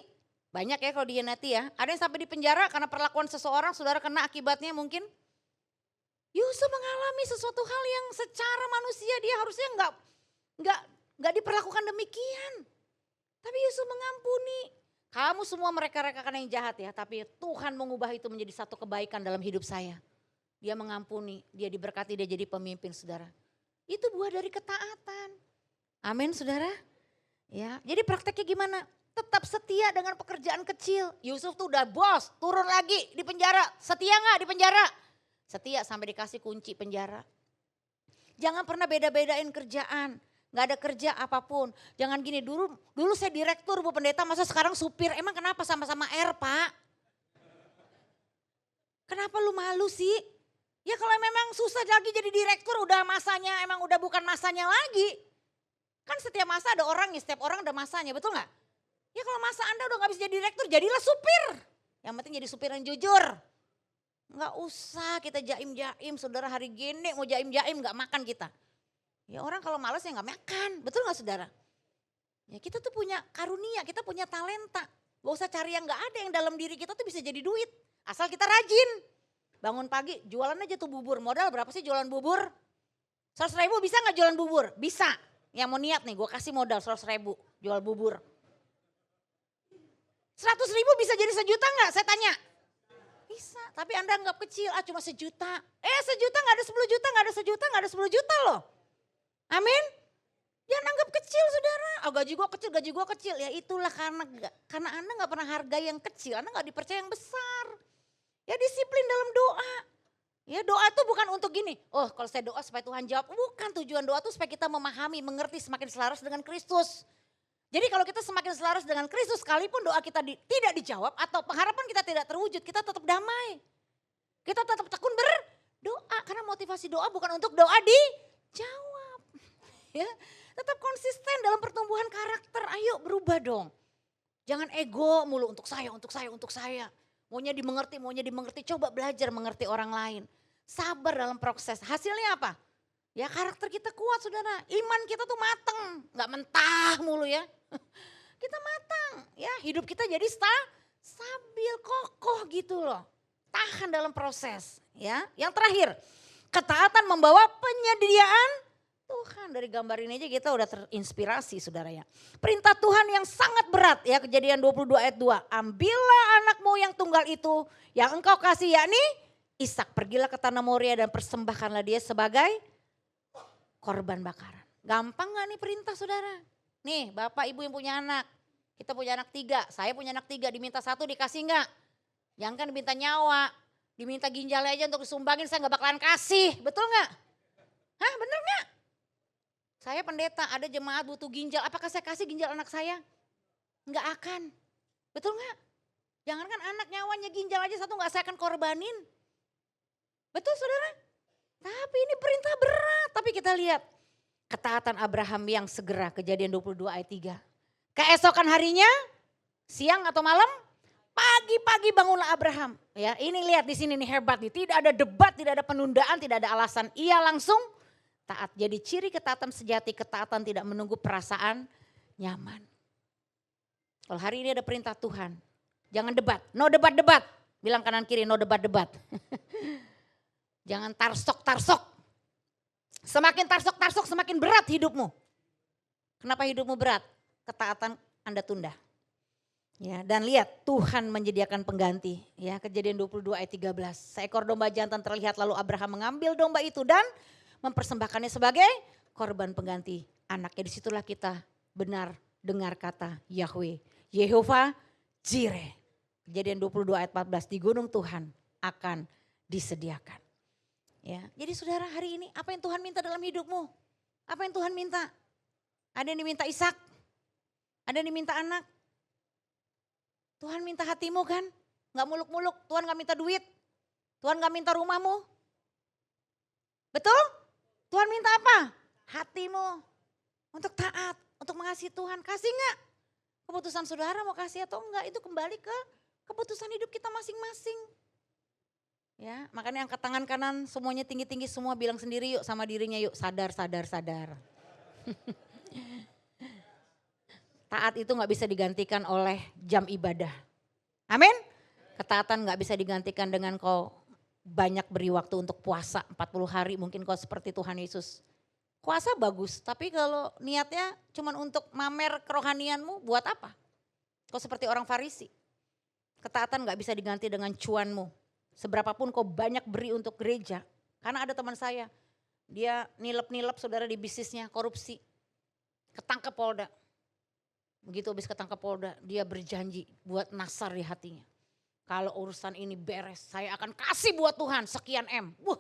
Banyak ya kalau dihianati ya. Ada yang sampai di penjara karena perlakuan seseorang. Saudara kena akibatnya mungkin. Yusuf mengalami sesuatu hal yang secara manusia dia harusnya nggak diperlakukan demikian. Tapi Yusuf mengampuni. Kamu semua mereka-rekakan yang jahat ya, tapi Tuhan mengubah itu menjadi satu kebaikan dalam hidup saya. Dia mengampuni, dia diberkati, dia jadi pemimpin saudara. Itu buah dari ketaatan. Amin saudara. Ya, jadi prakteknya gimana? Tetap setia dengan pekerjaan kecil. Yusuf tuh udah bos, turun lagi di penjara. Setia gak di penjara? Setia sampai dikasih kunci penjara. Jangan pernah beda-bedain kerjaan. Gak ada kerja apapun. Jangan gini, dulu saya direktur Bu Pendeta, masa sekarang supir. Emang kenapa sama-sama R Pak? Kenapa lu malu sih? Ya kalau memang susah lagi jadi direktur udah masanya, emang udah bukan masanya lagi. Kan setiap masa ada orangnya, setiap orang ada masanya, betul gak? Ya kalau masa Anda udah gak bisa jadi direktur, jadilah supir. Yang penting jadi supir yang jujur. Gak usah kita jaim-jaim, saudara hari gini mau jaim-jaim gak makan kita. Ya orang kalau malas ya gak makan, betul gak saudara? Ya kita tuh punya karunia, kita punya talenta. Gak usah cari yang gak ada, yang dalam diri kita tuh bisa jadi duit. Asal kita rajin. Bangun pagi jualan aja tuh bubur, modal berapa sih jualan bubur? 100.000 bisa gak jualan bubur? Bisa. Yang mau niat nih gue kasih modal 100.000 jual bubur. 100.000 bisa jadi 1 juta gak? Saya tanya. Bisa, tapi Anda anggap kecil, cuma 1 juta. 1 juta gak ada 10 juta, gak ada 1 juta, gak ada 10 juta loh. Amin. Jangan anggap kecil saudara. Gaji gue kecil. Ya itulah karena Anda gak pernah hargai yang kecil, Anda gak dipercaya yang besar. Ya disiplin dalam doa. Ya doa itu bukan untuk gini, oh kalau saya doa supaya Tuhan jawab. Bukan, tujuan doa itu supaya kita memahami, mengerti, semakin selaras dengan Kristus. Jadi kalau kita semakin selaras dengan Kristus, sekalipun doa kita tidak dijawab atau pengharapan kita tidak terwujud, kita tetap damai. Kita tetap tekun berdoa, karena motivasi doa bukan untuk doa dijawab. Ya, tetap konsisten dalam pertumbuhan karakter, ayo berubah dong. Jangan ego mulu untuk saya. Maunya dimengerti, coba belajar mengerti orang lain. Sabar dalam proses, hasilnya apa? Ya karakter kita kuat saudara, iman kita tuh mateng, gak mentah mulu ya. Kita matang, ya hidup kita jadi stabil, kokoh gitu loh. Tahan dalam proses ya. Yang terakhir, ketaatan membawa penyediaan Tuhan. Dari gambar ini aja kita udah terinspirasi saudara ya. Perintah Tuhan yang sangat berat ya, Kejadian 22 ayat 2. Ambillah anakmu yang tunggal itu yang engkau kasih yakni Ishak. Pergilah ke tanah Moria dan persembahkanlah dia sebagai korban bakaran. Gampang gak nih perintah saudara? Nih bapak ibu yang punya anak. Kita punya anak 3, saya punya anak 3. Diminta 1 dikasih gak? Jangan kan diminta nyawa. Diminta ginjalnya aja untuk disumbangin saya gak bakalan kasih, betul gak? Hah bener gak? Saya pendeta, ada jemaat butuh ginjal, apakah saya kasih ginjal anak saya? Enggak akan, betul gak? Jangankan anak, nyawanya ginjal aja satu gak saya akan korbanin. Betul saudara? Tapi ini perintah berat, tapi kita lihat ketaatan Abraham yang segera, Kejadian 22 ayat 3. Keesokan harinya, siang atau malam, pagi-pagi bangunlah Abraham. Ya, ini lihat di sini nih hebat nih, tidak ada debat, tidak ada penundaan, tidak ada alasan. Ia langsung taat. Jadi ciri ketaatan sejati, ketaatan tidak menunggu perasaan nyaman. Kalau hari ini ada perintah Tuhan, jangan debat, no debat-debat. Bilang kanan kiri, no debat-debat. Jangan tarsok-tarsok. Semakin tarsok-tarsok semakin berat hidupmu. Kenapa hidupmu berat? Ketaatan Anda tunda. Ya, dan lihat Tuhan menyediakan pengganti. Ya, Kejadian 22 ayat 13. Seekor domba jantan terlihat lalu Abraham mengambil domba itu dan mempersembahkannya sebagai korban pengganti anaknya. Disitulah kita benar dengar kata Yahweh. Yehova Jireh. Kejadian 22 ayat 14, di gunung Tuhan akan disediakan. Ya, jadi saudara hari ini apa yang Tuhan minta dalam hidupmu? Apa yang Tuhan minta? Ada yang diminta Ishak, ada yang diminta anak. Tuhan minta hatimu kan? Gak muluk-muluk, Tuhan gak minta duit, Tuhan gak minta rumahmu. Betul? Tuhan minta apa? Hatimu untuk taat, untuk mengasihi Tuhan. Kasih gak? Keputusan saudara mau kasih atau enggak itu kembali ke keputusan hidup kita masing-masing. Ya, makanya angkat tangan kanan semuanya tinggi-tinggi semua bilang sendiri yuk sama dirinya yuk sadar. Taat itu gak bisa digantikan oleh jam ibadah. Amin. Ketaatan gak bisa digantikan dengan kau banyak beri waktu untuk puasa 40 hari mungkin kau seperti Tuhan Yesus. Puasa bagus tapi kalau niatnya cuma untuk mamer kerohanianmu buat apa? Kau seperti orang Farisi. Ketaatan gak bisa diganti dengan cuanmu. Seberapapun kau banyak beri untuk gereja. Karena ada teman saya, dia nilep-nilep saudara di bisnisnya, korupsi. Ketangkep Polda. Begitu habis ketangkep Polda, dia berjanji buat nasar di hatinya. Kalau urusan ini beres, saya akan kasih buat Tuhan sekian M. Wah,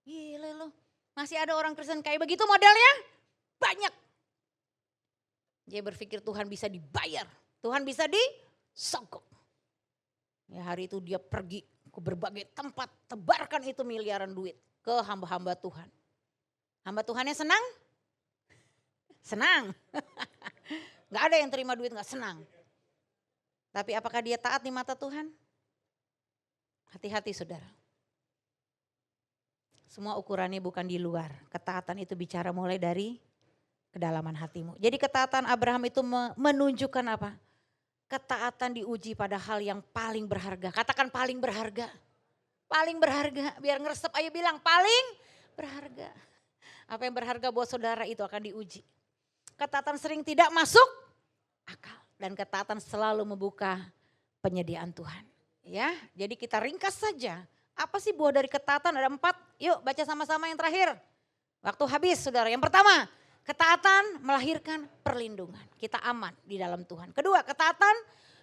gila loh. Masih ada orang Kristen kayak begitu modelnya? Banyak. Dia berpikir Tuhan bisa dibayar, Tuhan bisa disogok. Ya hari itu dia pergi ke berbagai tempat, tebarkan itu miliaran duit ke hamba-hamba Tuhan. Hamba Tuhannya senang? Senang. Gak ada yang terima duit gak senang. Tapi apakah dia taat di mata Tuhan? Hati-hati saudara. Semua ukurannya bukan di luar. Ketaatan itu bicara mulai dari kedalaman hatimu. Jadi ketaatan Abraham itu menunjukkan apa? Ketaatan diuji pada hal yang paling berharga. Katakan paling berharga. Paling berharga. Biar ngeresep ayo bilang paling berharga. Apa yang berharga buat saudara itu akan diuji. Ketaatan sering tidak masuk akal. Dan ketaatan selalu membuka penyediaan Tuhan. Ya, jadi kita ringkas saja. Apa sih buah dari ketaatan? Ada 4. Yuk baca sama-sama yang terakhir. Waktu habis saudara. Yang pertama, ketaatan melahirkan perlindungan. Kita aman di dalam Tuhan. Kedua, ketaatan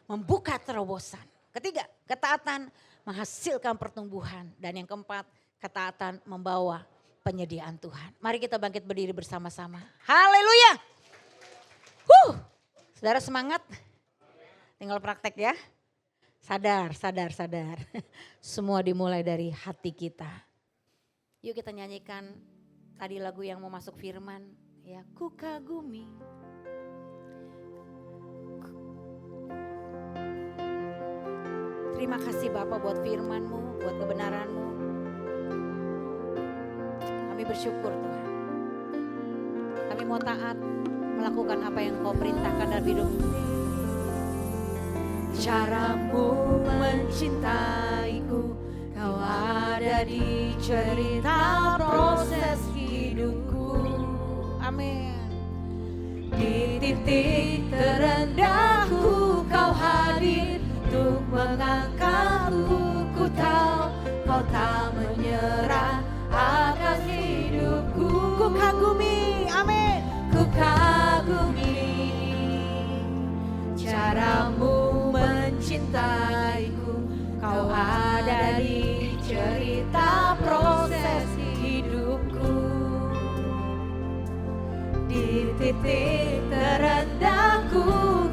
membuka terobosan. Ketiga, ketaatan menghasilkan pertumbuhan. Dan yang keempat, ketaatan membawa penyediaan Tuhan. Mari kita bangkit berdiri bersama-sama. Haleluya. Saudara semangat? Tinggal praktek ya. Sadar. Semua dimulai dari hati kita. Yuk kita nyanyikan tadi lagu yang mau masuk firman. Ya, ku kagumi. Terima kasih Bapa buat firman-Mu, buat kebenaran-Mu. Kami bersyukur Tuhan. Kami mau taat melakukan apa yang Kau perintahkan dalam hidup. Caramu mencintaiku, Kau ada di cerita proses hidupku. Amin. Di titik terendahku Kau hadir untuk mengangkatku. Ku tahu Kau tak menyerah akan hidupku. Ku kagumi, amin. Ku kagumi caramu mencintaiku. Kau ada di titik terendahku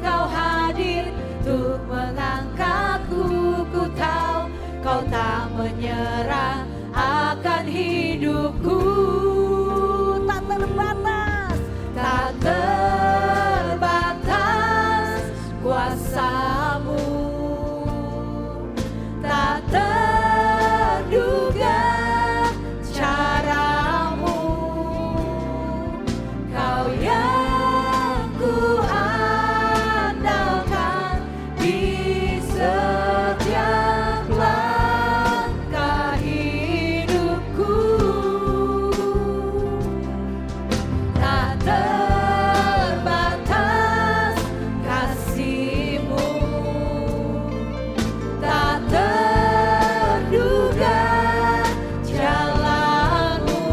kau hadir untuk mengangkatku. Ku tahu kau tak menyerah akan hidupku. Tak terbatas, Tak terbatas kuasamu, tak terduga caramu. Kau yang ku andalkan di setiap langkah hidupku. Tak terbatas kasih-Mu, tak terduga jalan-Mu.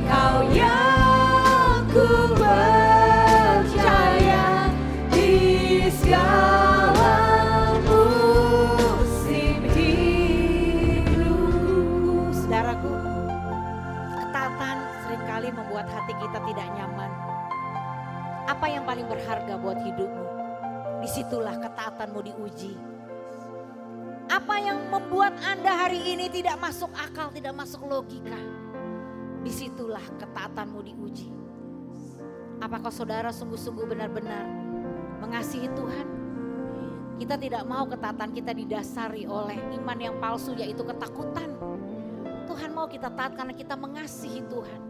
Kau yang ku percaya di segala musim hidupku. saudaraku, ketaatan seringkali membuat hati kita tidak nyaman. Apa yang paling berharga buat hidupmu? Disitulah ketaatanmu diuji. Apa yang membuat Anda hari ini tidak masuk akal, tidak masuk logika? Disitulah ketaatanmu diuji. Apakah saudara sungguh-sungguh benar-benar mengasihi Tuhan? Kita tidak mau ketaatan kita didasari oleh iman yang palsu, yaitu ketakutan. Tuhan mau kita taat karena kita mengasihi Tuhan.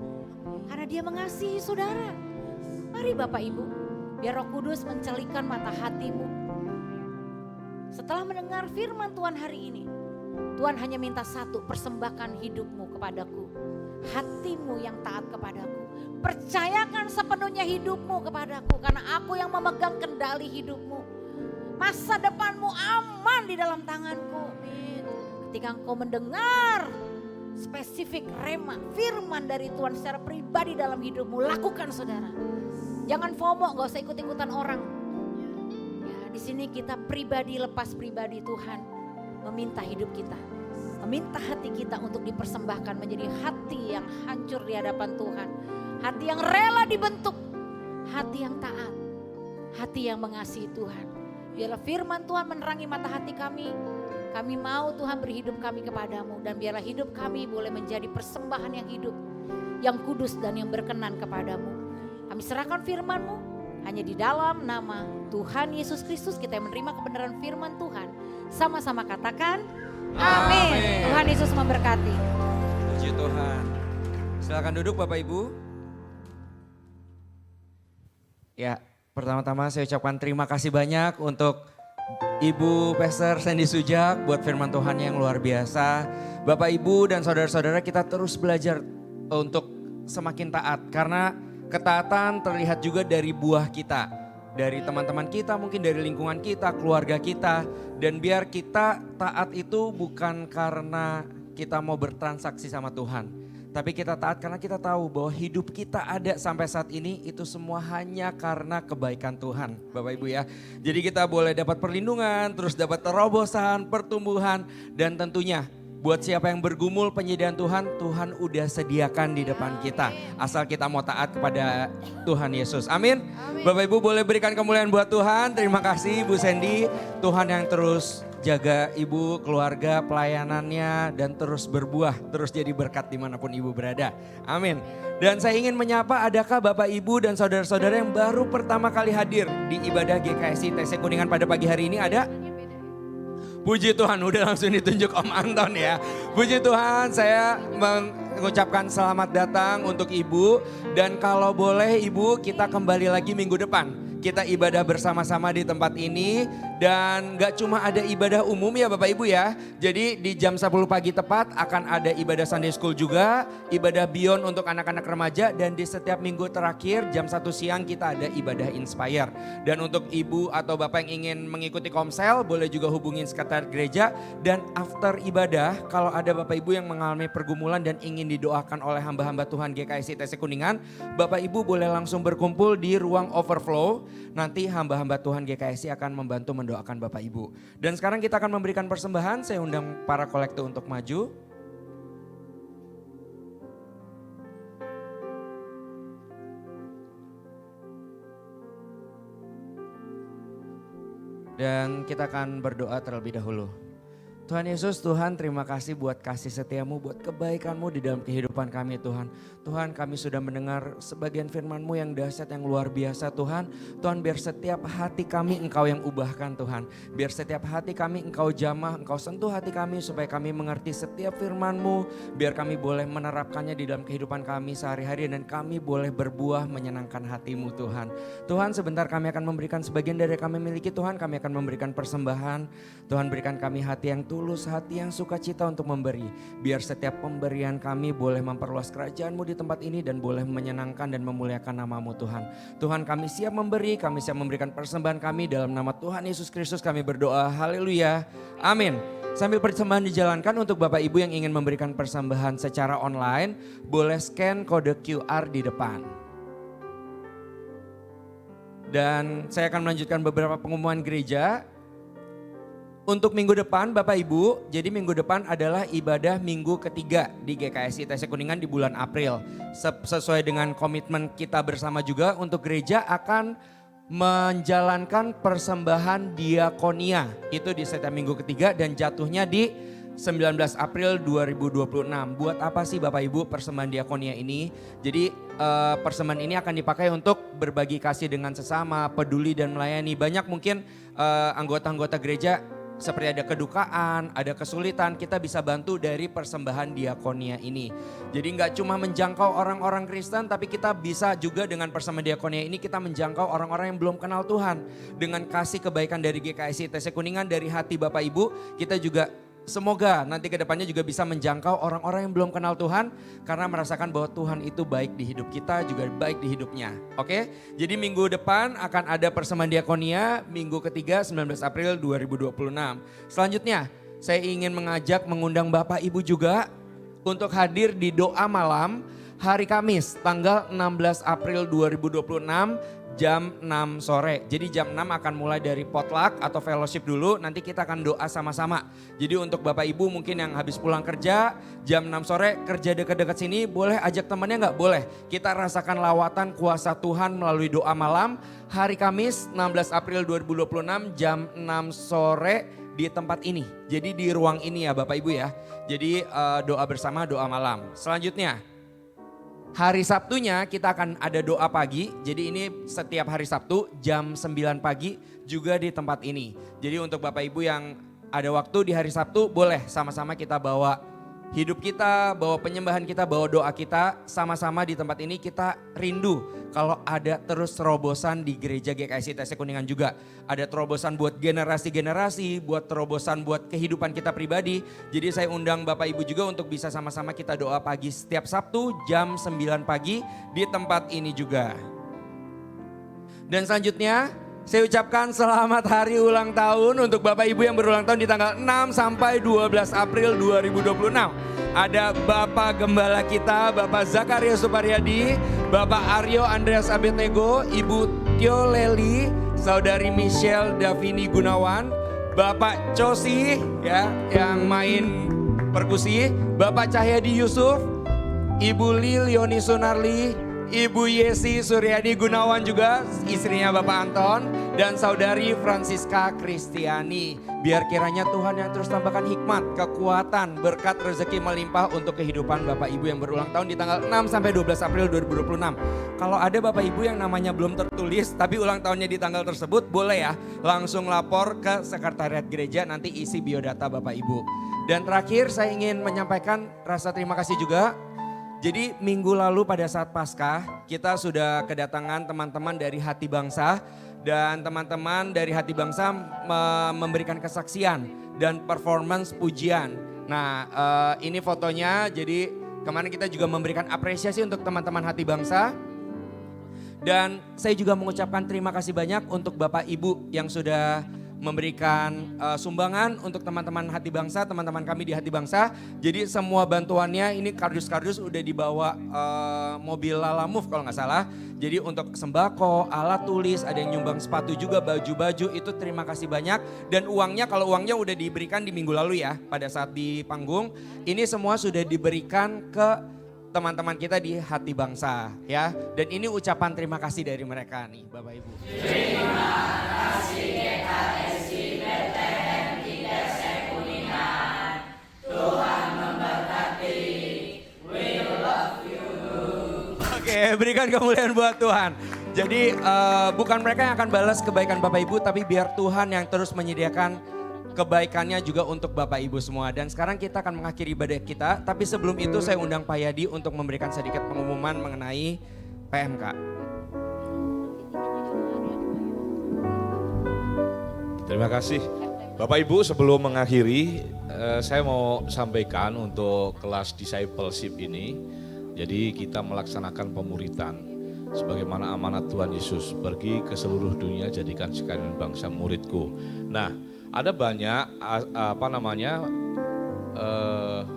Karena Dia mengasihi saudara. Mari Bapak Ibu, biar Roh Kudus mencelikan mata hatimu. Setelah mendengar firman Tuhan hari ini, Tuhan hanya minta satu, persembahkan hidupmu kepadaku. Hatimu yang taat kepadaku. Percayakan sepenuhnya hidupmu kepadaku, karena aku yang memegang kendali hidupmu. Masa depanmu aman di dalam tanganku. Ketika engkau mendengar spesifik rema, firman dari Tuhan secara pribadi dalam hidupmu, lakukan saudara. Jangan FOMO, gak usah ikut-ikutan orang. Ya, di sini kita pribadi lepas pribadi, Tuhan meminta hidup kita, meminta hati kita untuk dipersembahkan menjadi hati yang hancur di hadapan Tuhan. Hati yang rela dibentuk, hati yang taat, hati yang mengasihi Tuhan. Biarlah firman Tuhan menerangi mata hati kami. Kami mau Tuhan berhidup kami kepadamu, dan biarlah hidup kami boleh menjadi persembahan yang hidup, yang kudus dan yang berkenan kepadamu. Kami serahkan firman-Mu hanya di dalam nama Tuhan Yesus Kristus kita yang menerima kebenaran firman Tuhan. Sama-sama katakan amin. Tuhan Yesus memberkati. Puji Tuhan. Silakan duduk Bapak Ibu. Ya, pertama-tama saya ucapkan terima kasih banyak untuk Ibu Pastor Sandy Sujak buat firman Tuhan yang luar biasa. Bapak Ibu dan saudara-saudara, kita terus belajar untuk semakin taat, karena ketaatan terlihat juga dari buah kita, dari teman-teman kita, mungkin dari lingkungan kita, keluarga kita. Dan biar kita taat itu bukan karena kita mau bertransaksi sama Tuhan, tapi kita taat karena kita tahu bahwa hidup kita ada sampai saat ini itu semua hanya karena kebaikan Tuhan, Bapak Ibu ya. Jadi kita boleh dapat perlindungan, terus dapat terobosan, pertumbuhan, dan tentunya buat siapa yang bergumul penyediaan Tuhan, Tuhan udah sediakan di depan kita. Asal kita mau taat kepada Tuhan Yesus. Amin. Bapak Ibu boleh berikan kemuliaan buat Tuhan. Terima kasih Bu Sandy. Tuhan yang terus jaga Ibu, keluarga, pelayanannya, dan terus berbuah, terus jadi berkat dimanapun Ibu berada. Amin. Dan saya ingin menyapa, adakah Bapak Ibu dan saudara-saudara yang baru pertama kali hadir di ibadah GKSI TC Kuningan pada pagi hari ini? Ada? Puji Tuhan, udah langsung ditunjuk Om Anton ya. Puji Tuhan, saya mengucapkan selamat datang untuk Ibu. Dan kalau boleh Ibu, kita kembali lagi minggu depan. Kita ibadah bersama-sama di tempat ini, dan gak cuma ada ibadah umum ya Bapak Ibu ya. Jadi di jam 10 pagi tepat akan ada ibadah Sunday School juga, ibadah Beyond untuk anak-anak remaja, dan di setiap minggu terakhir jam 1 siang kita ada ibadah Inspire. Dan untuk Ibu atau Bapak yang ingin mengikuti komsel, boleh juga hubungin sekretariat gereja. Dan after ibadah, kalau ada Bapak Ibu yang mengalami pergumulan dan ingin didoakan oleh hamba-hamba Tuhan GKSI TC Kuningan, Bapak Ibu boleh langsung berkumpul di ruang overflow. Nanti hamba-hamba Tuhan GKSI akan membantu mendoakan Bapak Ibu. Dan sekarang kita akan memberikan persembahan. Saya undang para kolektor untuk maju. Dan kita akan berdoa terlebih dahulu. Tuhan Yesus, Tuhan terima kasih buat kasih setiamu, buat kebaikanmu di dalam kehidupan kami Tuhan. Tuhan kami sudah mendengar sebagian firman-Mu yang dahsyat, yang luar biasa Tuhan. Tuhan biar setiap hati kami Engkau yang ubahkan Tuhan. Biar setiap hati kami Engkau jamah, Engkau sentuh hati kami supaya kami mengerti setiap firman-Mu. Biar kami boleh menerapkannya di dalam kehidupan kami sehari-hari dan kami boleh berbuah menyenangkan hati-Mu Tuhan. Tuhan sebentar kami akan memberikan sebagian dari yang kami miliki Tuhan. Kami akan memberikan persembahan. Tuhan berikan kami hati yang tulus, hati yang sukacita untuk memberi. Biar setiap pemberian kami boleh memperluas kerajaan-Mu di tempat ini dan boleh menyenangkan dan memuliakan nama-Mu Tuhan. Tuhan kami siap memberi, kami siap memberikan persembahan kami dalam nama Tuhan Yesus Kristus kami berdoa. Haleluya. Amin. Sambil persembahan dijalankan untuk Bapak Ibu yang ingin memberikan persembahan secara online, boleh scan kode QR di depan. Dan saya akan melanjutkan beberapa pengumuman gereja. Untuk minggu depan Bapak Ibu, jadi minggu depan adalah ibadah minggu ketiga di GKSI TC Kuningan di bulan April. Sesuai dengan komitmen kita bersama juga untuk gereja akan menjalankan persembahan diakonia. Itu di setiap minggu ketiga dan jatuhnya di 19 April 2026. Buat apa sih Bapak Ibu persembahan diakonia ini? Jadi persembahan ini akan dipakai untuk berbagi kasih dengan sesama, peduli dan melayani. Banyak mungkin anggota-anggota gereja seperti ada kedukaan, ada kesulitan, kita bisa bantu dari persembahan diakonia ini. Jadi nggak cuma menjangkau orang-orang Kristen, tapi kita bisa juga dengan persembahan diakonia ini kita menjangkau orang-orang yang belum kenal Tuhan. Dengan kasih kebaikan dari GKSI TC Kuningan, dari hati Bapak Ibu, kita juga semoga nanti ke depannya juga bisa menjangkau orang-orang yang belum kenal Tuhan. Karena merasakan bahwa Tuhan itu baik di hidup kita, juga baik di hidupnya. Oke, jadi minggu depan akan ada persembahan diakonia, minggu ketiga 19 April 2026. Selanjutnya saya ingin mengundang Bapak Ibu juga untuk hadir di doa malam hari Kamis tanggal 16 April 2026. Jam 6 sore. Jadi jam 6 akan mulai dari potluck atau fellowship dulu. Nanti kita akan doa sama-sama. Jadi untuk Bapak Ibu mungkin yang habis pulang kerja jam 6 sore kerja dekat-dekat sini boleh ajak temannya nggak? Boleh. Kita rasakan lawatan kuasa Tuhan melalui doa malam hari Kamis 16 April 2026 jam 6 sore di tempat ini. Jadi di ruang ini ya Bapak Ibu ya. Jadi doa bersama doa malam. Selanjutnya hari Sabtunya kita akan ada doa pagi. Jadi ini setiap hari Sabtu jam 9 pagi juga di tempat ini. Jadi untuk Bapak Ibu yang ada waktu di hari Sabtu boleh sama-sama kita bawa hidup kita, bawa penyembahan kita, bawa doa kita sama-sama di tempat ini. Kita rindu kalau ada terus terobosan di gereja GKSI TC Kuningan juga. Ada terobosan buat generasi-generasi, buat terobosan buat kehidupan kita pribadi. Jadi saya undang Bapak Ibu juga untuk bisa sama-sama kita doa pagi setiap Sabtu jam 9 pagi di tempat ini juga. Dan selanjutnya saya ucapkan selamat hari ulang tahun untuk Bapak Ibu yang berulang tahun di tanggal 6 sampai 12 April 2026. Ada Bapak Gembala kita, Bapak Zakaria Suparyadi, Bapak Aryo Andreas Abednego, Ibu Tio Leli, Saudari Michelle Davini Gunawan, Bapak Cosi ya yang main perkusi, Bapak Cahyadi Yusuf, Ibu Lilioni Sunarli, Ibu Yesi Suryadi Gunawan juga, istrinya Bapak Anton, dan Saudari Francisca Kristiani. Biar kiranya Tuhan yang terus tambahkan hikmat, kekuatan, berkat, rezeki melimpah untuk kehidupan Bapak Ibu yang berulang tahun di tanggal 6 sampai 12 April 2026. Kalau ada Bapak Ibu yang namanya belum tertulis tapi ulang tahunnya di tanggal tersebut, boleh ya langsung lapor ke sekretariat gereja, nanti isi biodata Bapak Ibu. Dan terakhir saya ingin menyampaikan rasa terima kasih juga. Jadi minggu lalu pada saat Paskah kita sudah kedatangan teman-teman dari Hati Bangsa. Dan teman-teman dari Hati Bangsa memberikan kesaksian dan performance pujian. Nah ini fotonya, jadi kemarin kita juga memberikan apresiasi untuk teman-teman Hati Bangsa. Dan saya juga mengucapkan terima kasih banyak untuk Bapak Ibu yang sudah memberikan sumbangan untuk teman-teman Hati Bangsa, teman-teman kami di Hati Bangsa. Jadi semua bantuannya ini kardus-kardus udah dibawa mobil Lala Move kalau nggak salah. Jadi untuk sembako, alat tulis, ada yang nyumbang sepatu juga, baju-baju, itu terima kasih banyak. Dan uangnya, kalau uangnya udah diberikan di minggu lalu ya pada saat di panggung. Ini semua sudah diberikan ke teman-teman kita di Hati Bangsa ya. Dan ini ucapan terima kasih dari mereka nih Bapak Ibu. Terima kasih GKSI Oke, berikan kemuliaan buat Tuhan. Jadi bukan mereka yang akan balas kebaikan Bapak Ibu, tapi biar Tuhan yang terus menyediakan kebaikannya juga untuk Bapak Ibu semua. Dan sekarang kita akan mengakhiri ibadah kita, tapi sebelum itu saya undang Pak Yadi untuk memberikan sedikit pengumuman mengenai PMK. Terima kasih. Bapak Ibu, sebelum mengakhiri, saya mau sampaikan untuk kelas discipleship ini. Jadi kita melaksanakan pemuritan sebagaimana amanat Tuhan Yesus, pergi ke seluruh dunia jadikan sekalian bangsa muridku. Nah, ada banyak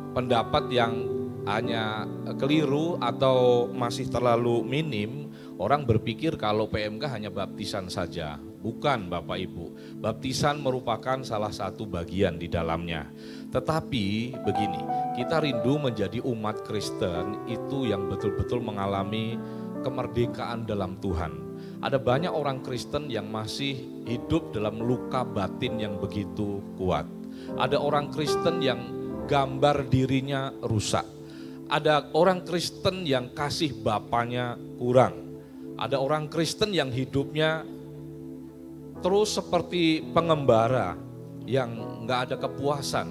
pendapat yang hanya keliru atau masih terlalu minim. Orang berpikir kalau PMK hanya baptisan saja. Bukan Bapak Ibu, baptisan merupakan salah satu bagian di dalamnya. Tetapi begini, kita rindu menjadi umat Kristen itu yang betul-betul mengalami kemerdekaan dalam Tuhan. Ada banyak orang Kristen yang masih hidup dalam luka batin yang begitu kuat. Ada orang Kristen yang gambar dirinya rusak. Ada orang Kristen yang kasih bapaknya kurang. Ada orang Kristen yang hidupnya terus seperti pengembara yang nggak ada kepuasan.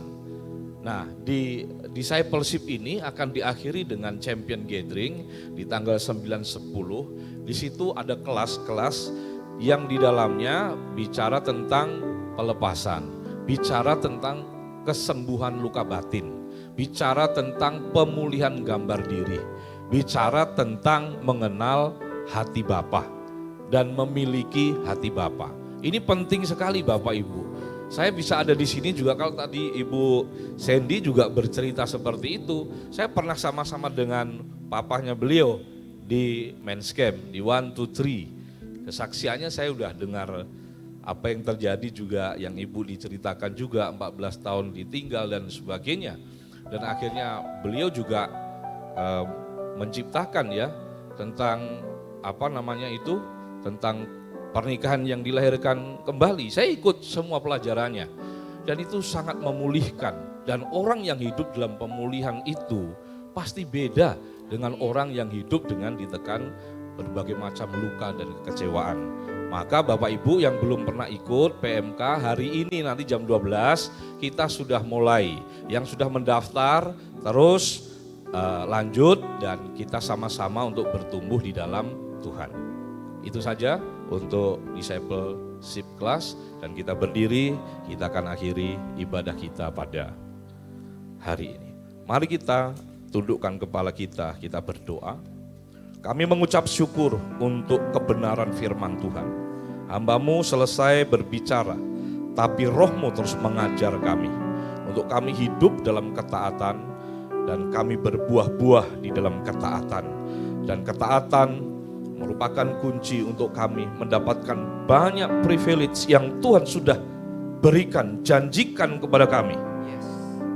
Nah, di discipleship ini akan diakhiri dengan champion gathering di tanggal 9-10. Di situ ada kelas-kelas yang di dalamnya bicara tentang pelepasan, bicara tentang kesembuhan luka batin, bicara tentang pemulihan gambar diri, bicara tentang mengenal hati Bapa dan memiliki hati Bapa. Ini penting sekali Bapak Ibu. Saya bisa ada di sini juga kalau tadi Ibu Sandy juga bercerita seperti itu. Saya pernah sama-sama dengan papahnya beliau di Men's Camp, di 1, 2, 3. Kesaksiannya saya udah dengar apa yang terjadi juga, yang Ibu diceritakan juga 14 tahun ditinggal dan sebagainya. Dan akhirnya beliau juga menciptakan ya tentang tentang pernikahan yang dilahirkan kembali. Saya ikut semua pelajarannya dan itu sangat memulihkan. Dan orang yang hidup dalam pemulihan itu pasti beda dengan orang yang hidup dengan ditekan berbagai macam luka dan kekecewaan. Maka Bapak Ibu yang belum pernah ikut PMK, hari ini nanti jam 12 kita sudah mulai. Yang sudah mendaftar terus lanjut dan kita sama-sama untuk bertumbuh di dalam Tuhan. Itu saja untuk discipleship class, dan kita berdiri, kita akan akhiri ibadah kita pada hari ini. Mari kita tundukkan kepala kita berdoa. Kami mengucap syukur untuk kebenaran firman Tuhan. Hamba-Mu selesai berbicara, tapi Roh-Mu terus mengajar kami. Untuk kami hidup dalam ketaatan, dan kami berbuah-buah di dalam ketaatan. Dan ketaatan merupakan kunci untuk kami mendapatkan banyak privilege yang Tuhan sudah berikan, janjikan kepada kami.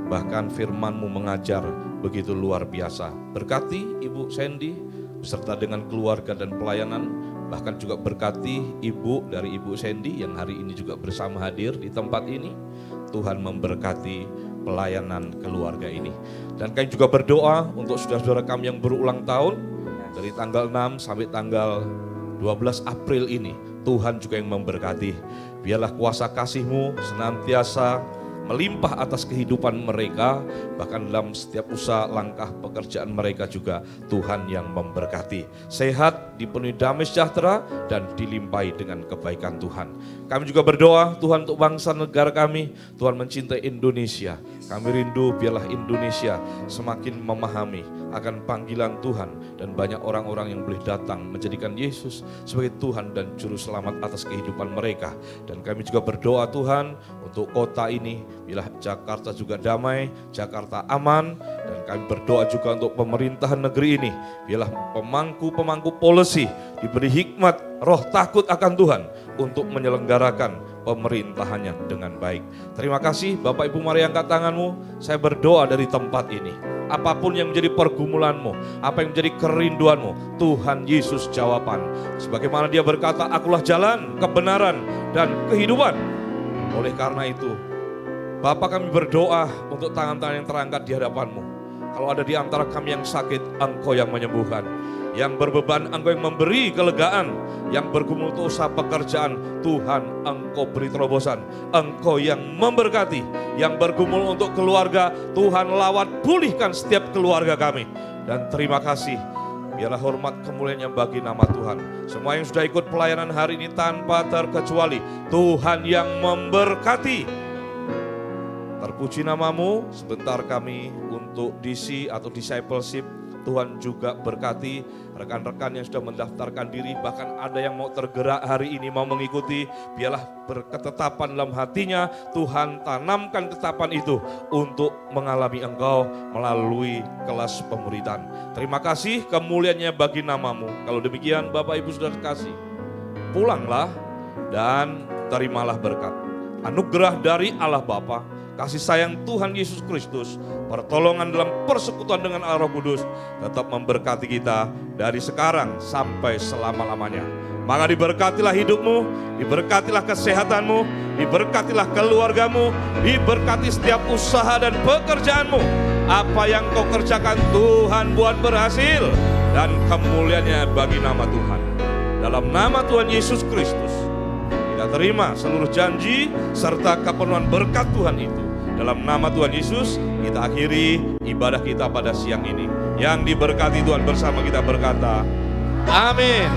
Bahkan firman-Mu mengajar begitu luar biasa. Berkati Ibu Sandy beserta dengan keluarga dan pelayanan, bahkan juga berkati Ibu dari Ibu Sandy yang hari ini juga bersama hadir di tempat ini. Tuhan memberkati pelayanan keluarga ini. Dan kami juga berdoa untuk saudara-saudara kami yang berulang tahun, dari tanggal 6 sampai tanggal 12 April ini, Tuhan juga yang memberkati. Biarlah kuasa kasih-Mu senantiasa melimpah atas kehidupan mereka, bahkan dalam setiap usaha langkah pekerjaan mereka juga Tuhan yang memberkati. Sehat, dipenuhi damai sejahtera, dan dilimpahi dengan kebaikan Tuhan. Kami juga berdoa Tuhan untuk bangsa negara kami, Tuhan mencintai Indonesia. Kami rindu biarlah Indonesia semakin memahami akan panggilan Tuhan, dan banyak orang-orang yang boleh datang menjadikan Yesus sebagai Tuhan dan Juru Selamat atas kehidupan mereka. Dan kami juga berdoa Tuhan untuk kota ini, biarlah Jakarta juga damai, Jakarta aman, dan kami berdoa juga untuk pemerintahan negeri ini, biarlah pemangku-pemangku polisi diberi hikmat, roh takut akan Tuhan untuk menyelenggarakan pemerintahannya dengan baik. Terima kasih Bapak Ibu, mari angkat tanganmu. Saya berdoa dari tempat ini, apapun yang menjadi pergumulanmu, apa yang menjadi kerinduanmu, Tuhan Yesus jawaban. Sebagaimana Dia berkata, akulah jalan, kebenaran, dan kehidupan. Oleh karena itu, Bapa, kami berdoa untuk tangan-tangan yang terangkat di hadapan-Mu. Kalau ada di antara kami yang sakit, Engkau yang menyembuhkan. Yang berbeban Engkau yang memberi kelegaan. Yang bergumul untuk usaha pekerjaan, Tuhan Engkau beri terobosan. Engkau yang memberkati. Yang bergumul untuk keluarga, Tuhan lawat pulihkan setiap keluarga kami. Dan terima kasih, biarlah hormat kemuliaan yang bagi nama Tuhan. Semua yang sudah ikut pelayanan hari ini tanpa terkecuali, Tuhan yang memberkati. Terpuji namamu. Sebentar kami untuk DC atau discipleship, Tuhan juga berkati rekan-rekan yang sudah mendaftarkan diri, bahkan ada yang mau tergerak hari ini mau mengikuti. Biarlah berketetapan dalam hatinya, Tuhan tanamkan ketetapan itu untuk mengalami Engkau melalui kelas pemuridan. Terima kasih, kemuliaannya bagi namamu. Kalau demikian Bapak Ibu sudah kasih, pulanglah dan terimalah berkat. Anugerah dari Allah Bapa, kasih sayang Tuhan Yesus Kristus, pertolongan dalam persekutuan dengan Allah Roh Kudus tetap memberkati kita dari sekarang sampai selama-lamanya. Maka diberkatilah hidupmu, diberkatilah kesehatanmu, diberkatilah keluargamu, diberkati setiap usaha dan pekerjaanmu. Apa yang kau kerjakan Tuhan buat berhasil, dan kemuliaannya bagi nama Tuhan. Dalam nama Tuhan Yesus Kristus, kita terima seluruh janji serta kepenuhan berkat Tuhan itu. Dalam nama Tuhan Yesus, kita akhiri ibadah kita pada siang ini. Yang diberkati Tuhan bersama kita berkata, amin.